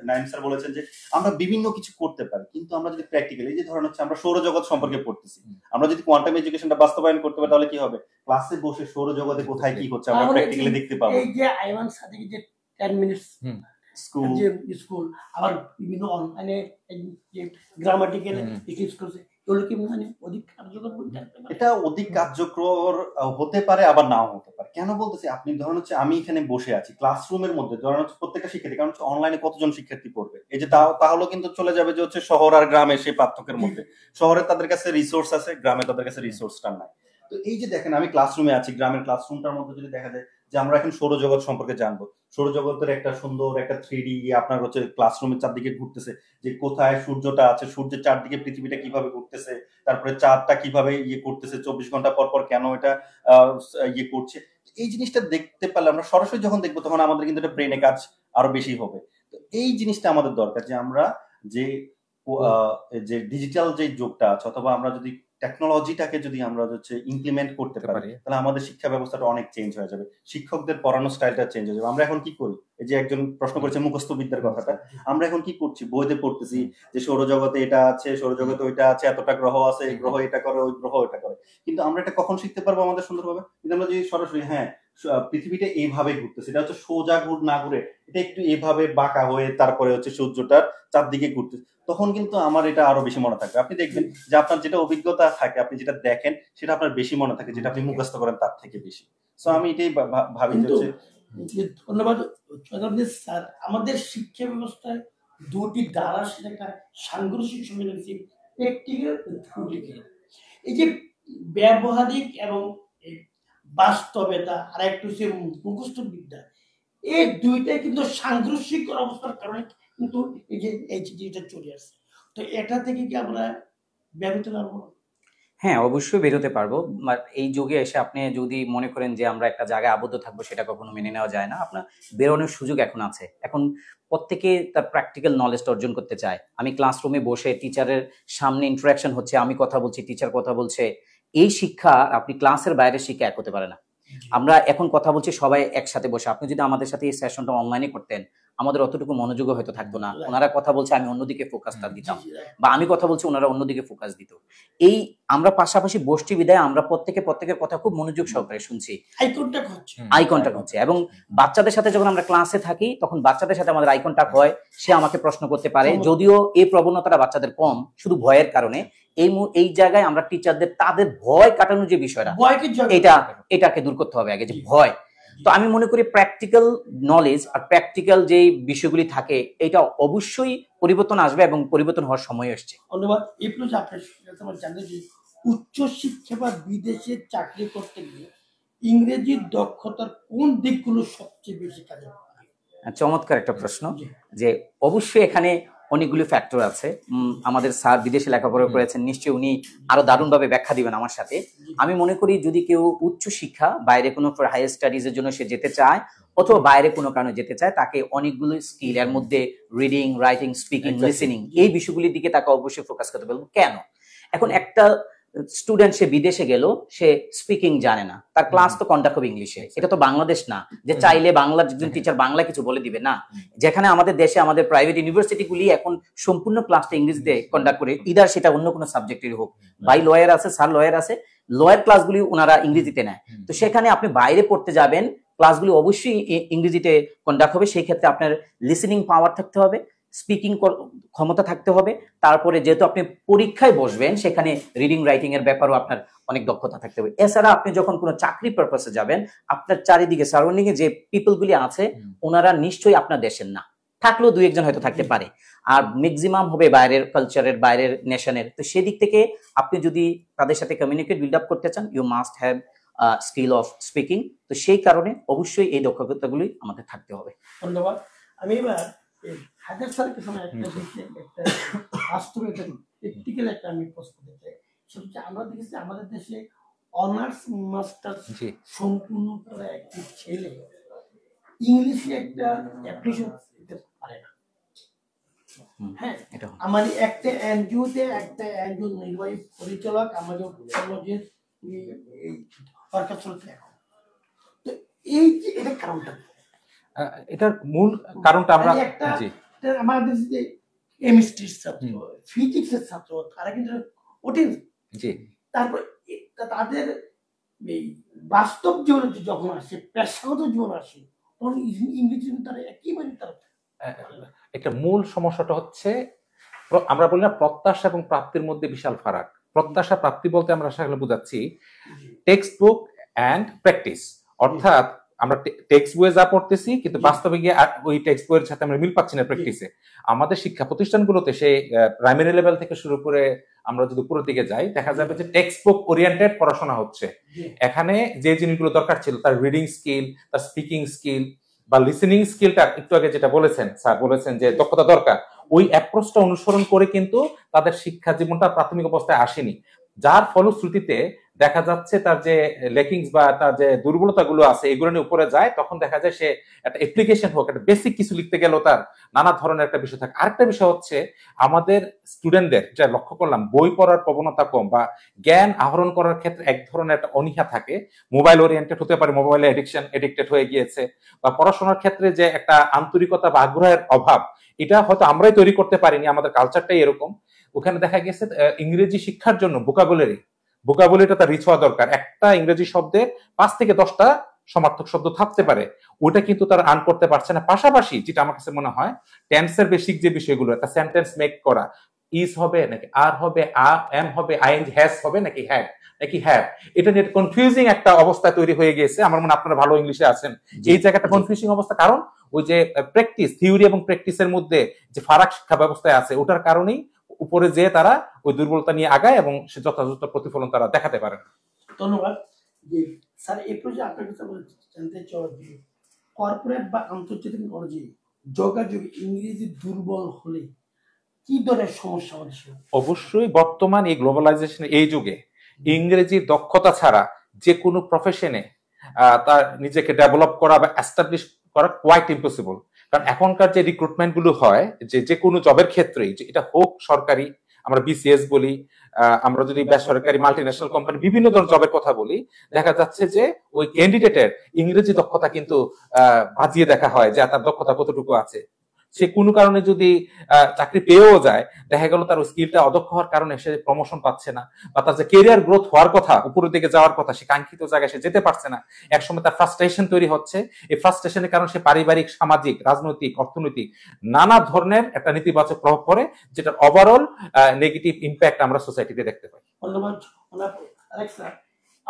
নাইম স্যার বলেছেন যে আমরা বিভিন্ন কিছু করতে পারি। কিন্তু আমরা যদি প্র্যাকটিক্যালি, এই যে ধরেন হচ্ছে আমরা সৌরজগৎ সম্পর্কে পড়তেছি, আমরা যদি কোয়ান্টাম এডুকেশনটা বাস্তবায়ন করতে পারি, তাহলে কি হবে, ক্লাসে বসে সৌরজগতে কোথায় কি হচ্ছে আমরা প্র্যাকটিক্যালি দেখতে পাবো। এই যে আইমান সাদিক যে 10 মিনিটস স্কুল, আবার বিভিন্ন অনলাইনে গ্রামাটিক্যাল করছে, এটা অধিক কার্যকর হতে পারে, আবার নাও হতে পারে। কেন বলতেছি, আপনি ধরেন হচ্ছে আমি এখানে বসে আছি ক্লাসরুমের মধ্যে, ধরেন হচ্ছে প্রত্যেকটা শিক্ষার্থী, কারণ হচ্ছে অনলাইনে কতজন শিক্ষার্থী পড়বে, এই যে তাহলে কিন্তু চলে যাবে যে হচ্ছে শহর আর গ্রামের সেই পার্থক্যের মধ্যে। শহরে তাদের কাছে রিসোর্স আছে, গ্রামে তাদের কাছে রিসোর্সটা নাই। তো এই যে দেখেন আমি ক্লাসরুমে আছি, গ্রামের ক্লাসরুমটার মধ্যে যদি দেখা যায় যে আমরা এখন সৌরজগৎ সম্পর্কে জানবো, সৌরজগতের একটা সুন্দর একটা 3D আপনার হচ্ছে ক্লাসরুমের চারদিকে ঘুরতেছে, যে কোথায় সূর্যটা আছে, সূর্যের চারদিকে পৃথিবীটা কিভাবে ঘুরতেছে, তারপরে চাঁদটা কিভাবে করতেছে, 24 ঘন্টা পর পর কেন এটা করছে। এই জিনিসটা দেখতে পারলে, আমরা সরাসরি যখন দেখবো, তখন আমাদের কিন্তু এটা ব্রেনে কাজ আরো বেশি হবে। তো এই জিনিসটা আমাদের দরকার, যে আমরা যে ডিজিটাল যে যুগটা আছে, অথবা আমরা যদি টেকনোলজিটাকে যদি আমরা হচ্ছে ইমপ্লিমেন্ট করতে পারি, তাহলে আমাদের শিক্ষা ব্যবস্থাটা অনেক চেঞ্জ হয়ে যাবে, শিক্ষকদের পড়ানোর স্টাইলটা চেঞ্জ হয়ে যাবে। আমরা এখন কি করি, এই যে একজন প্রশ্ন করেছে মুখস্থ বিদ্যার কথাটা, আমরা এখন কি করছি, বইতে পড়তেছি যে সৌরজগতে এটা আছে, সৌরজগতে ওইটা আছে, এতটা গ্রহ আছে, এই গ্রহ এটা করে, ওই গ্রহ এটা করে। কিন্তু আমরা এটা কখন শিখতে পারবো আমাদের সুন্দরভাবে, কিন্তু আমরা যদি সরাসরি পৃথিবীটা এইভাবে ঘুরতেছে, এটা হচ্ছে সোজা না ঘুরে এটা একটু এভাবে বাঁকা হয়ে তারপরে হচ্ছে সূর্যটার চারদিকে ঘুরতেছে, তখন কিন্তু আমার এটা আরো বেশি মনে থাকবে। আপনি দেখবেন যে আপনার যেটা অভিজ্ঞতা থাকে, আপনি যেটা দেখেন সেটা আপনার বেশি মনে থাকে, যেটা আপনি মুখস্থ করেন তার থেকে বেশি। সো আমি এটাই ভাবি যে ধন্যবাদ স্যার। আমাদের শিক্ষা ব্যবস্থায় দুটি দ্বারা সেটা সাংঘর্ষিক সম্মেলন, প্র্যাকটিক্যাল থিওরিক্যাল। এই যে ব্যবহারিক এবং বাস্তবতা, আর একটু হচ্ছে মুখস্থ বিদ্যা, এই দুইটাই কিন্তু সাংঘর্ষিক অবস্থার কারণে কিন্তু এই যে এই জিনিসটা চলে আসছে। তো এটা থেকে কি আমরা বেরোতে পারবো? হ্যাঁ, অবশ্যই বেরোতে পারবো। এই যুগে এসে আপনি যদি মনে করেন যে আমরা একটা জায়গায় আবদ্ধ থাকবো, সেটা কখনো মেনে নেওয়া যায় না। আপনার বেরোনোর সুযোগ এখন আছে। এখন প্রত্যেকে তার প্র্যাকটিক্যাল নলেজটা অর্জন করতে চায়। আমি ক্লাসরুমে বসে টিচারের সামনে ইন্টারাকশন হচ্ছে, আমি কথা বলছি, টিচার কথা বলছে, এই শিক্ষা আপনি ক্লাসের বাইরের শিক্ষা এক হতে পারে না। আমরা এখন কথা বলছি সবাই একসাথে বসে, আপনি যদি আমাদের সাথে এই সেশনটা অনলাইনে করতেন, আমাদের অতটুকু মনোযোগ হয়তো থাকতো না। ওনারা কথা বলছে, আমি অন্যদিকে ফোকাসটা দিতাম, বা আমি কথা বলছি, ওনারা অন্যদিকে ফোকাস দিত। এই আমরা পাশাপাশি বসছি বিদায় আমরা প্রত্যেকের কথা খুব মনোযোগ সহকারে শুনছি, আই কন্টাক্ট হচ্ছে। এবং বাচ্চাদের সাথে যখন আমরা ক্লাসে থাকি, তখন বাচ্চাদের সাথে আমাদের আই কন্টাক্ট হয়, সে আমাকে প্রশ্ন করতে পারে, যদিও এই প্রবণতাটা বাচ্চাদের কম, শুধু ভয়ের কারণে। এই জায়গায় আমরা টিচারদের তাদের ভয় কাটানোর যে বিষয়টা, এটাকে দূর করতে হবে আগে, যে ভয়। তো আমি মনে করি প্র্যাকটিক্যাল নলেজ আর প্র্যাকটিক্যাল যে বিষয়গুলি থাকে, এটা অবশ্যই পরিবর্তন আসবে এবং পরিবর্তন হওয়ার সময় আসছে। ধন্যবাদ। এই প্রশ্ন আপনার জানেন যে উচ্চ শিক্ষা বা বিদেশে চাকরি করতে গিয়ে ইংরেজির দক্ষতার কোন দিকগুলো সবচেয়ে বেশি কাজে লাগে? চমৎকার একটা প্রশ্ন। যে অবশ্যই এখানে অনেকগুলো ফ্যাক্টর আছে। আমাদের স্যার বিদেশে লেখাপড়া করেছেন, নিশ্চয়ই উনি আরো দারুণভাবে ব্যাখ্যা দিবেন আমার সাথে। আমি মনে করি যদি কেউ উচ্চ শিক্ষা বাইরে কোনো হায়ার স্টাডিজ এর জন্য সে যেতে চায়, অথবা বাইরে কোনো কারণে যেতে চায়, তাকে অনেকগুলো স্কিল, এর মধ্যে রিডিং, রাইটিং, স্পিকিং, লিসেনিং, এই বিষয়গুলির দিকে তাকে অবশ্যই ফোকাস করতে বলবো। কেন? এখন একটা স্টুডেন্ট সে বিদেশে গেল, সে স্পিকিং জানে না, তার ক্লাস তো কন্ডাক্ট হবে ইংলিশে। এটা তো বাংলাদেশ না যে চাইলে বাংলা একজন টিচার বাংলা কিছু বলে দিবে না। যেখানে আমাদের দেশে আমাদের প্রাইভেট ইউনিভার্সিটিগুলি এখন সম্পূর্ণ ক্লাসটা ইংরেজিতে কন্ডাক্ট করে, ইদার সেটা অন্য কোনো সাবজেক্টের হোক। বাই লয়ার আছে, স্যার লয়ার আছে, লয়ার ক্লাসগুলি ওনারা ইংরেজিতে নেয়। তো সেখানে আপনি বাইরে পড়তে যাবেন, ক্লাসগুলি অবশ্যই ইংরেজিতে কন্ডাক্ট হবে। সেই ক্ষেত্রে আপনার লিসেনিং পাওয়ার থাকতে হবে, স্পিকিং ক্ষমতা থাকতে হবে। তারপরে যেহেতু আপনি পরীক্ষায় বসবেন, সেখানে রিডিং রাইটিং এর ব্যাপারও আপনার অনেক দক্ষতা থাকতে হবে। এছাড়া আপনি যখন কোনো চাকরি পারপাসে যাবেন, আপনার চারিদিকে সারাউন্ডিং এ যে পিপল গুলি আছে, ওনারা নিশ্চয়ই আপনার দেশের না, থাকলেও দুই একজন হয়তো থাকতে পারে, আর ম্যাক্সিমাম হবে বাইরের কালচারের, বাইরের নেশনের। তো সেদিক থেকে আপনি যদি তাদের সাথে কমিউনিকেট বিল্ড আপ করতে চান, you must have skill of speaking. তো সেই কারণে অবশ্যই এই দক্ষতাগুলি আমাদের থাকতে হবে। ধন্যবাদ। আমি এবার হায়দার স্যারের কাছে একটা বাস্তবে প্র্যাকটিক্যাল একটা আমি প্রশ্ন করতে চাই। সেটা হচ্ছে, আমরা দেখেছি আমাদের দেশে অনার্স মাস্টার্স সম্পূর্ণ করা একটি ছেলে ইংলিশে একটা অ্যাপ্লিকেশন দিতে পারে না। হ্যাঁ, আমার একটা এনজিওতে একটা এনজিও নির্বাহী পরিচালক আমাকে বলল যে সরকার চলতে এখন। তো এই যে এটা কারণটা, এটার মূল কারণটা আমরা আমাদের যে কেমিস্ট্রির ছাত্র, ফিজিক্সের ছাত্র, তারা কিন্তু কঠিন। তারপর তাদের এই বাস্তব জীবনে যখন আসে, পেশাগত জীবন আসে, তখন ইংরেজি তারা একেবারে তারা একটা মূল সমস্যাটা হচ্ছে, আমরা বলি না প্রত্যাশা এবং প্রাপ্তির মধ্যে বিশাল ফারাক। প্রত্যাশা প্রাপ্তি বলতে আমরা আসলে বোঝাচ্ছি টেক্সট বুক অ্যান্ড প্র্যাকটিস, অর্থাৎ আমরা টেক্সট বইয়ে যা পড়তেছি কিন্তু বাস্তবে গিয়ে ওই টেক্সট বইয়ের সাথে আমরা মিল পাচ্ছি না প্র্যাকটিসে। আমাদের শিক্ষা প্রতিষ্ঠানগুলোতে সেই প্রাইমারি লেভেল থেকে শুরু করে আমরা যদি উপরের দিকে যাই, দেখা যাবে যে টেক্সট বুক ওরিয়েন্টেড পড়াশোনা হচ্ছে। এখানে যে জিনিসগুলো দরকার ছিল, তার রিডিং স্কিল, তার স্পিকিং স্কিল বা লিসেনিং স্কিলটা, একটু আগে যেটা বলেছেন স্যার, বলেছেন যে দক্ষতা দরকার, ওই অ্যাপ্রোচটা অনুসরণ করে কিন্তু তাদের শিক্ষা জীবনটা প্রাথমিক অবস্থায় আসেনি। যার ফলশ্রুতিতে দেখা যাচ্ছে তার যে লেকিংস বা তার যে দুর্বলতাগুলো আছে এগুলো নিয়ে উপরে যায়, তখন দেখা যায় সে একটা অ্যাপ্লিকেশন হোক, একটা বেসিক কিছু লিখতে গেলেও তার নানা ধরনের একটা বিষয় থাকে। আরেকটা বিষয় হচ্ছে, আমাদের স্টুডেন্টদের যা লক্ষ্য করলাম, বই পড়ার প্রবণতা কম বা জ্ঞান আহরণ করার ক্ষেত্রে এক ধরনের একটা অনীহা থাকে। মোবাইল ওরিয়েন্টেড হতে পারে, মোবাইলে এডিক্টেড হয়ে গিয়েছে, বা পড়াশোনার ক্ষেত্রে যে একটা আন্তরিকতা বা আগ্রহের অভাব, এটা হয়তো আমরাই তৈরি করতে পারিনি, আমাদের কালচারটাই এরকম। ওখানে দেখা গেছে ইংরেজি শিক্ষার জন্য ভোকাবুলারিটা তার রিচ হওয়া দরকার। একটা ইংরেজি শব্দের 5 থেকে 10টা সমার্থক শব্দ থাকতে পারে, ওটা কিন্তু তারা আর্ন করতে পারছে না। পাশাপাশি যেটা আমার কাছে মনে হয়, টেন্সের বেসিক যে বিষয়গুলো, একটা সেন্টেন্স মেক করা, ইজ হবে নাকি আর হবে, এম হবে, আইএনজি হ্যাজ হবে নাকি হ্যাড নাকি হ্যাভ, এটা নিয়ে কনফিউজিং একটা অবস্থা তৈরি হয়ে গেছে। আমার মনে হয় আপনারা ভালো ইংলিশে আছেন, এই জায়গাটা কনফিউজিং অবস্থা, কারণ ওই যে প্র্যাকটিস, থিওরি এবং প্র্যাকটিসের মধ্যে যে ফারাক শিক্ষা ব্যবস্থায় আছে, ওটার কারণেই উপরে যে তারা ওই দুর্বলতা নিয়ে আগায় এবং সে যথাযথ প্রতিফলন তারা দেখাতে পারে না। ধন্যবাদ। যে স্যার, এই প্রশ্নে আপনার কাছে জানতে চাই যে কর্পোরেট বা আন্তর্জাতিক যোগাযোগ ইংরেজি দুর্বল হলে কি ধরনের সমস্যা হচ্ছে? অবশ্যই বর্তমান এই গ্লোবালাইজেশনের এই যুগে ইংরেজি দক্ষতা ছাড়া যে কোনো প্রফেশনে তার নিজেকে ডেভেলপ করা বা এস্টাবলিশ করা কোয়াইট ইম্পসিবল। কারণ এখনকার যে রিক্রুটমেন্ট গুলো হয়, যে কোনো জবের ক্ষেত্রেই, যে এটা হোক সরকারি, আমরা বিসিএস বলি, আমরা যদি বেসরকারি মাল্টিন্যাশনাল কোম্পানি বিভিন্ন ধরনের জবের কথা বলি, দেখা যাচ্ছে যে ওই ক্যান্ডিডেটের ইংরেজি দক্ষতা কিন্তু বাজিয়ে দেখা হয় যে তার দক্ষতা কতটুকু আছে। সে কোনো কারণে যদি চাকরি পেয়েও যায়, দেখা গেল তার স্কিলটা অদক্ষ হওয়ার কারণে সে প্রমোশন পাচ্ছে না, বা তার যে কেরিয়ার গ্রোথ হওয়ার কথা, উপরের দিকে যাওয়ার কথা, সে কাঙ্ক্ষিত জায়গায় সে যেতে পারছে না। একসময় তার ফ্রাস্ট্রেশন তৈরি হচ্ছে। এই ফ্রাস্ট্রেশনের কারণে সে পারিবারিক, সামাজিক, রাজনৈতিক, অর্থনৈতিক নানা ধরনের একটা নেতিবাচক প্রভাব পড়ে, যেটার ওভারঅল নেগেটিভ ইম্প্যাক্ট আমরা সোসাইটিতে দেখতে পাই। ধন্যবাদ।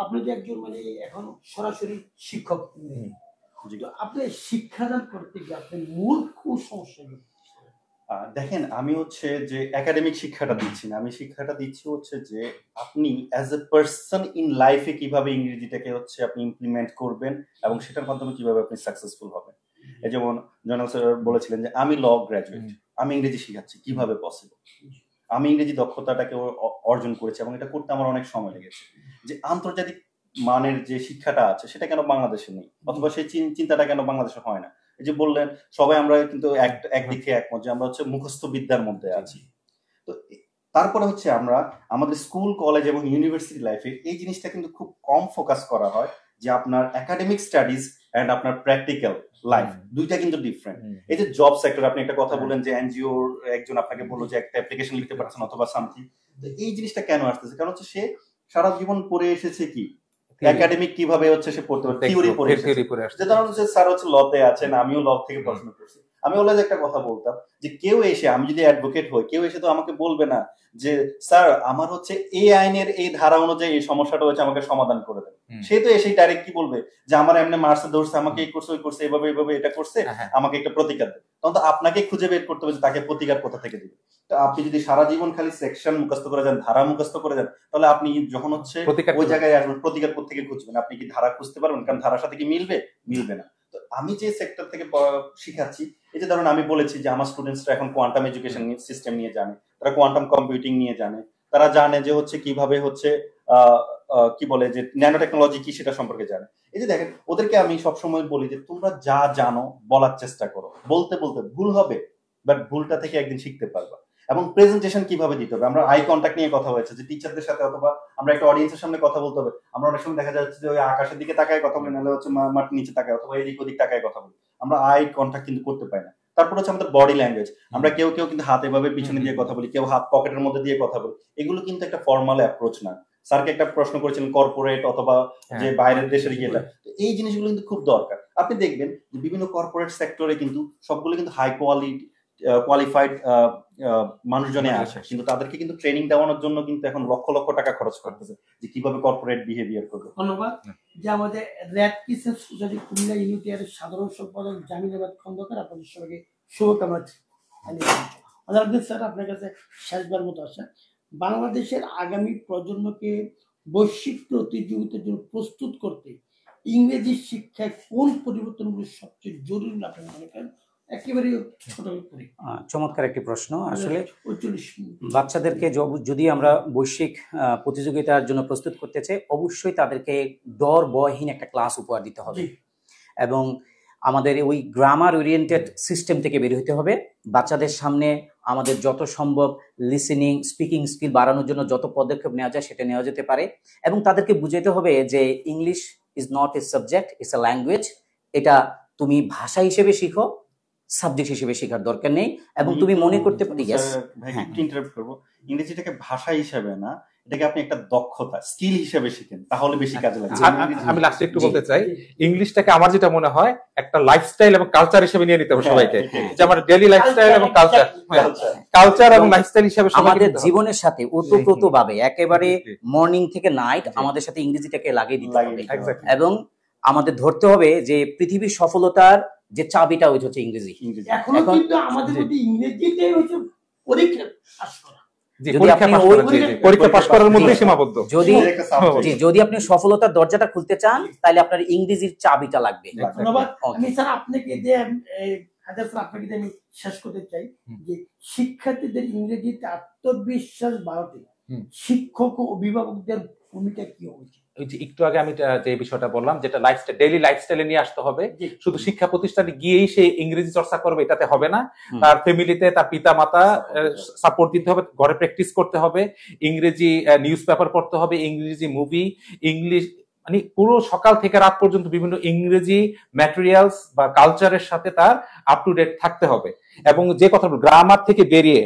আপনি যে একজন এখন সরাসরি শিক্ষক, আপনি শিক্ষাদান করতে গিয়ে আপনি মূল কোন সমস্যা? দেখেন, আমি হচ্ছে যে একাডেমিক শিক্ষাটা দিচ্ছি না, আমি শিক্ষাটা দিচ্ছি হচ্ছে যে আপনি অ্যাজ এ পার্সন ইন লাইফে কিভাবে ইংরেজিটাকে হচ্ছে আপনি ইমপ্লিমেন্ট করবেন এবং সেটার মাধ্যমে কিভাবে আপনি সাকসেসফুল হবেন। এই যেমন জয়নাল স্যার বলেছিলেন যে আমি ল গ্রাজুয়েট, আমি ইংরেজি শিখাচ্ছি, কিভাবে পসিবল? আমি ইংরেজি দক্ষতাটাকে অর্জন করেছি এবং এটা করতে আমার অনেক সময় লেগেছে। যে আন্তর্জাতিক মানের যে শিক্ষাটা আছে সেটা কেন বাংলাদেশে নেই, অথবা সেই চিন্তাটা কেন বাংলাদেশে হয় না? এই যে বললেন সবাই, আমরা কিন্তু একদিকে একমত যে আমরা হচ্ছে মুখস্থ বিদ্যার মধ্যে আছি। তো তারপরে হচ্ছে আমরা আমাদের স্কুল কলেজ এবং ইউনিভার্সিটি লাইফে এই জিনিসটা কিন্তু খুব কম ফোকাস করা হয় যে আপনার একাডেমিক স্টাডিজ এন্ড আপনার প্র্যাকটিক্যাল লাইফ দুইটা কিন্তু ডিফারেন্ট। এই যে জব সেক্টর আপনি একটা কথা বলেন যে এনজিও একজন আপনাকে বললো যে একটা অ্যাপ্লিকেশন লিখতে পারছেন অথবা সামথিং, তো এই জিনিসটা কেন আসতেছে? কারণ হচ্ছে সে সারা জীবন পড়ে এসেছে কি একাডেমিক কিভাবে হচ্ছে সে পড়তে পারে, থিওরি পড়ে এসেছে। যে ধরুন হচ্ছে স্যার হচ্ছে লতে আছেন, আমিও ল থেকে পড়াশোনা করছি, আমি অলওয়েজ একটা কথা বলতাম যে কেউ এসে, আমি যদি অ্যাডভোকেট হই, কেউ এসে তো আমাকে বলবে না যে স্যার আমার হচ্ছে এই আইনের এই ধারা অনুযায়ী এই সমস্যাটা হচ্ছে আমাকে সমাধান করে দেন। সে তো এসে ডাইরেক্ট কি বলবে যে আমার এমনি মার্কসে ধরছে, আমাকে এই করছে ওই করছে, এভাবে এভাবে এটা করছে, আমাকে একটা প্রতিকার দেয়। তখন তো আপনাকে খুঁজে বের করতে হবে যে তাকে প্রতিকার কোথা থেকে দিবে। তো আপনি যদি সারা জীবন খালি সেকশন মুখস্থ করে যান, ধারা মুখস্থ করে যান, তাহলে আপনি যখন হচ্ছে ওই জায়গায় আসবেন প্রতিকার কোথেকে খুঁজবেন? আপনি কি ধারা খুঁজতে পারবেন? কারণ ধারার সাথে কি মিলবে না। তো আমি যে সেক্টর থেকে শিখাচ্ছি, এই যে ধরুন আমি বলেছি যে আমার স্টুডেন্টসরা এখন কোয়ান্টাম এডুকেশন সিস্টেম নিয়ে জানে, তারা কোয়ান্টাম কম্পিউটিং নিয়ে জানে, তারা জানে যে হচ্ছে কিভাবে হচ্ছে কি বলে যে ন্যানো টেকনোলজি কি সেটা সম্পর্কে জানে। এই যে দেখেন ওদেরকে আমি সবসময় বলি যে তোমরা যা জানো বলার চেষ্টা করো, বলতে বলতে ভুল হবে বাট ভুলটা থেকে একদিন শিখতে পারবা। এবং প্রেজেন্টেশন কিভাবে দিতে হবে, আমরা আই কন্টাক্ট নিয়ে কথা হয়েছে যে টিচারদের সাথে অথবা আমরা একটা অডিয়েন্সের সামনে কথা বলতে হবে, আমরা অনেক সময় দেখা যাচ্ছে যে ওই আকাশের দিকে তাকায় কথা বলি, নাহলে হচ্ছে মাটির নিচে তাকায় অথবা এদিক ওদিক তাকায় কথা বলি, আমরা আই কন্টাক্ট কিন্তু করতে পারি না। তারপর হচ্ছে আমাদের বডি ল্যাঙ্গুয়েজ, আমরা কেউ কিন্তু হাত এভাবে পিছনে দিয়ে কথা বলি, কেউ হাত পকেটের মধ্যে দিয়ে কথা বলি, এগুলো কিন্তু একটা ফর্মাল অ্যাপ্রোচ না। স্যারকে একটা প্রশ্ন করেছিলেন কর্পোরেট অথবা যে বাইরের দেশের ইয়েটা, এই জিনিসগুলো কিন্তু খুব দরকার। আপনি দেখবেন যে বিভিন্ন কর্পোরেট সেক্টরে কিন্তু সবগুলো কিন্তু হাই কোয়ালিফাইড মানুষজনে আসে, কিন্তু তাদেরকে কিন্তু ট্রেনিং দেওয়ানোর জন্য কিন্তু এখন লক্ষ লক্ষ টাকা খরচ করতেছে যে কিভাবে কর্পোরেট বিহেভিয়ার করবে। ধন্যবাদ। যে আমাদের রেড ক্রিসেন্ট সোসাইটি কুমিল্লা ইউনিটের সাধারণ সম্পাদক জামিল আহমেদ খন্দকার, আপনাদের সবাইকে শুভকামনা। স্যার আপনার কাছে শেষবার মতো আসা, বাংলাদেশের আগামী প্রজন্মকে বৈশ্বিক প্রতিযোগিতার জন্য প্রস্তুত করতে ইংরেজি শিক্ষায় কোন পরিবর্তনগুলো সবচেয়ে জরুরি আপনি মনে করেন? একেবারে ছোট করে। চমৎকার একটি প্রশ্ন। আসলে বাচ্চাদেরকে যদি আমরা বৈশ্বিক প্রতিযোগিতার জন্য প্রস্তুত করতে চাই, অবশ্যই তাদেরকে ডর ভয়হীন একটা ক্লাস উপহার দিতে হবে এবং আমাদের ওই গ্রামার ওরিয়েন্টেড সিস্টেম থেকে বের হতে হবে। বাচ্চাদের সামনে আমাদের যত সম্ভব লিসেনিং স্পিকিং স্কিল বাড়ানোর জন্য যত পদক্ষেপ নেওয়া যায় সেটা নেওয়া যেতে পারে এবং তাদেরকে বুঝাইতে হবে যে English is not a subject, it's a language. এটা তুমি ভাষা হিসেবে শিখো, সাবজেক্ট হিসেবে শেখার দরকার নেই। এবং তুমি মনে করতে পারি ইংরেজিটাকে ভাষা হিসেবে না, এটাকে আপনি একটা দক্ষতা স্কিল হিসেবে শিখেন, তাহলে বেশি কাজে লাগবে। আমি লাস্টে একটু বলতে চাই, ইংলিশটাকে আমার যেটা মনে হয় একটা লাইফস্টাইল এবং কালচার হিসেবে নিয়ে নিতে হবে সবাইকে, যে আমার ডেইলি লাইফস্টাইল এবং কালচার এবং লাইফস্টাইল হিসেবে আমাদের জীবনের সাথে ওতপ্রোতভাবে একেবারে মর্নিং থেকে নাইট আমাদের সাথে ইংরেজিটাকে লাগিয়ে দিতে হবে এবং আমাদের ধরতে হবে যে পৃথিবীর সফলতার যে চাবিটা ওইটা হচ্ছে ইংরেজি। এখন কিন্তু আমাদের মধ্যে ইংরেজিটাই হচ্ছে পরীক্ষা পাস করা। যদি আপনি সফলতার দরজাটা খুলতে চান তাহলে আপনার ইংরেজির চাবিটা লাগবে। ধন্যবাদ। আমি স্যার আপনাকে যে আপনাকে আমি শেষ করতে চাই যে শিক্ষার্থীদের ইংরেজিতে আত্মবিশ্বাস বাড়াতে শিক্ষক ও অভিভাবকদের ভূমিকা কি হবে? একটু আগে আমি যে বিষয়টা বললাম, যেটা লাইফস্টাইল ডেইলি লাইফস্টাইলে নিয়ে আসতে হবে। শুধু শিক্ষা প্রতিষ্ঠানে গিয়েই সে ইংরেজি চর্চা করবে এটাতে হবে না, তার ফ্যামিলিতে তার পিতা মাতা সাপোর্ট দিতে হবে, ঘরে প্র্যাকটিস করতে হবে, ইংরেজি নিউজ পেপার পড়তে হবে, ইংরেজি মুভি, ইংলিশ মানে পুরো সকাল থেকে রাত পর্যন্ত বিভিন্ন ইংরেজি ম্যাটেরিয়ালস বা কালচারের সাথে তার আপ টু ডেট থাকতে হবে। এবং যে কথা গ্রামার থেকে বেরিয়ে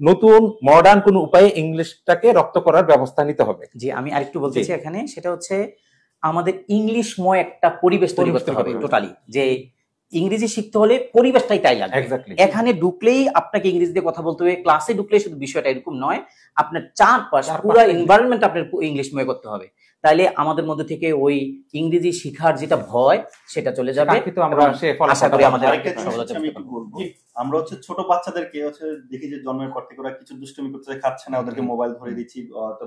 নতুন মডার্ন কোন উপায়ে ইংলিশটাকে রপ্ত করার ব্যবস্থা নিতে হবে। জি, আমি আরেকটু বলতে চাই এখানে, সেটা হচ্ছে আমাদের ইংলিশময় একটা পরিবেশ তৈরি করতে হবে টোটালি। যে ইংরেজি শিখতে হলে পরিবেশটাই তাই লাগবে। এখানে ঢুকলেই আপনাকে ইংরেজিতে কথা বলতে হবে, ক্লাসে ঢুকলেই শুধু বিষয়টা এরকম নয়, আপনার চারপাশ পুরো এনভায়রনমেন্ট আপনার ইংলিশময় করতে হবে। তাইলে আমাদের মধ্যে থেকে ওই ইংরেজি শিখার যেটা ভয় সেটা চলে যাবে। আশা করি আমাদের আমরা হচ্ছে ছোট বাচ্চাদেরকে হচ্ছে দেখি যে জন্মের পর থেকে ওরা কিছু দুষ্টুমি করতে খাচ্ছে না, ওদেরকে মোবাইল ধরে দিচ্ছি,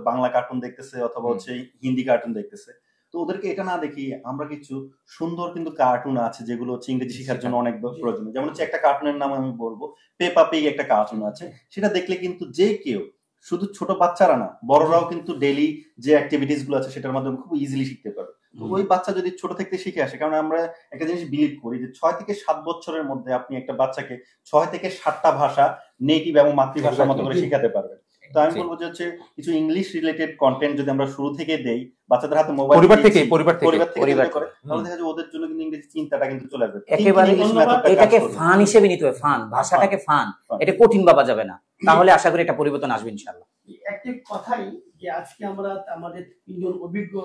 বাংলা কার্টুন দেখতেছে অথবা হচ্ছে হিন্দি কার্টুন দেখতেছে। তো ওদেরকে এটা না দেখি আমরা কিছু সুন্দর কিন্তু কার্টুন আছে যেগুলো হচ্ছে ইংরেজি শেখার জন্য অনেক প্রয়োজন। যেমন হচ্ছে একটা কার্টুনের নাম আমি বলবো, পেপা পিগ একটা কার্টুন আছে, সেটা দেখলে কিন্তু যে কেউ, শুধু ছোট বাচ্চারা না বড়রাও কিন্তু ডেইলি যে অ্যাক্টিভিটিস গুলো আছে সেটার মাধ্যমে খুব ইজিলি শিখতে পারবে। ওই বাচ্চা যদি ছোট থেকে শিখে আসে, কারণ আমরা একটা জিনিস বিলিভ করি যে 6 থেকে 7 বছরের মধ্যে আপনি একটা বাচ্চাকে 6 থেকে 7টা ভাষা নেটিভ এবং মাতৃভাষার মতো করে শেখাতে পারবেন। তো আমি বলবো যে হচ্ছে কিছু ইংলিশ রিলেটেড কন্টেন্ট যদি আমরা শুরু থেকে দেই, বাচ্চাদের হাতে মোবাইল পরিবার থেকে পরিবার করে, তাহলে দেখা যাবে ওদের জন্য কিন্তু ইংরেজি চিন্তাটা কিন্তু চলে আসবে। একেবারে এটাকে ফান হিসেবে নিতে হবে, ফান, ভাষাটাকে ফান, এটা কঠিন ভাবা যাবে না, তাহলে আশা করি এটা পরিবর্তন আসবে ইনশাআল্লাহ। একটি কথাই যে আজকে আমরা আমাদের তিনজন অভিজ্ঞ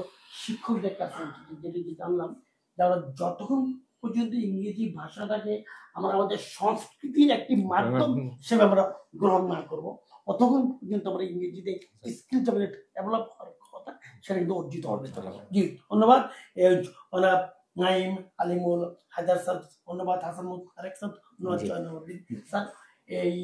শিক্ষকদের কাছে যেটি জানলাম, যারা যতক্ষণ পর্যন্ত ইংরেজি ভাষাটাকে আমরা আমাদের সংস্কৃতির একটি মাধ্যম হিসেবে আমরা গ্রহণ না করবো, ততক্ষণ পর্যন্ত আমরা ইংরেজিতে স্কিল ডেভেলপ করার কথা সেটা কিন্তু অর্জিত হবে। জি ধন্যবাদ নাইম, আলিমুল, হায়দার স্যার, ধন্যবাদ হাসান আরেক স্যার, ধন্যবাদ জয়নুদ্দিন স্যার। এই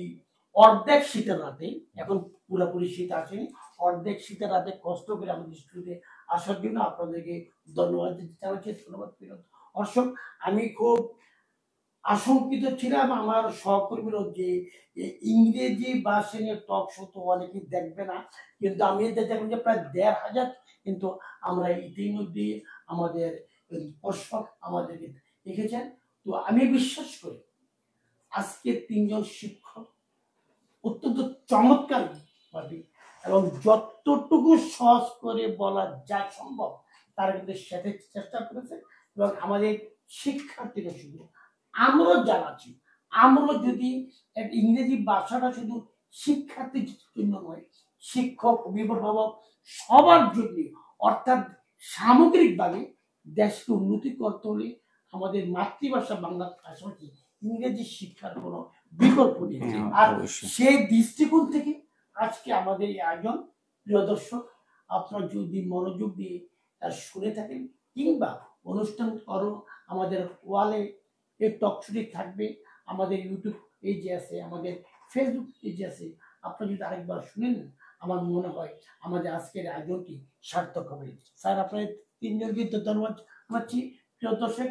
অর্ধেক শীতের রাতে, এখন পুরোপুরি শীত আসেনি, অর্ধেক শীতের রাতে কষ্ট করে আমাদের স্টুডিওতে আসার জন্য আপনাদেরকে ধন্যবাদ জানাচ্ছি। ধন্যবাদ দর্শক। আমি খুব আশঙ্কিত ছিলাম আমার সহকর্মীরা যে ইংরেজি ভাষা নিয়ে টক শো তো অনেকেই দেখবে না, কিন্তু আমি দেখলাম যে প্রায় ১,৫০০, কিন্তু আমরা ইতিমধ্যে আমাদের দর্শক আমাদেরকে দেখেছেন। তো আমি বিশ্বাস করি আজকে তিনজন শিক্ষক অত্যন্ত চমৎকার ভাবে এবং যতটুকু সহজ করে বলা যা সম্ভব তারা কিন্তু সেটা চেষ্টা করেছে। এবং আমাদের শিক্ষার্থীরা শুধু আমরা যারা আছি, আমরা যদি ইংরেজি ভাষাটা শুধু শিক্ষার্থীর জন্য নয়, শিক্ষক, অভিভাবক সবার জন্য, অর্থাৎ সামগ্রিকভাবে দেশকে উন্নতি করতে হলে আমাদের মাতৃভাষা বাংলার পাশাপাশি ইংরেজি শিক্ষার কোনো বিকল্প নেই। আর সেই দৃষ্টিকোণ থেকে আজকে আমাদের এই আয়োজন। প্রিয় দর্শক, আপনারা যদি মনোযোগ দিয়ে শুনে থাকেন কিংবা অনুষ্ঠান করো, আমাদের ওয়ালে এই টক শোটি থাকবে, আমাদের ইউটিউব পেজে আছে, আমাদের ফেসবুক পেজে আছে, আপনারা যদি আরেকবার শুনেন, আমার মনে হয় আমাদের আজকের আয়োজনটি সার্থক হবে। স্যার আপনাদের তিনজনকে ধন্যবাদ জানাচ্ছি। প্রিয় দর্শক।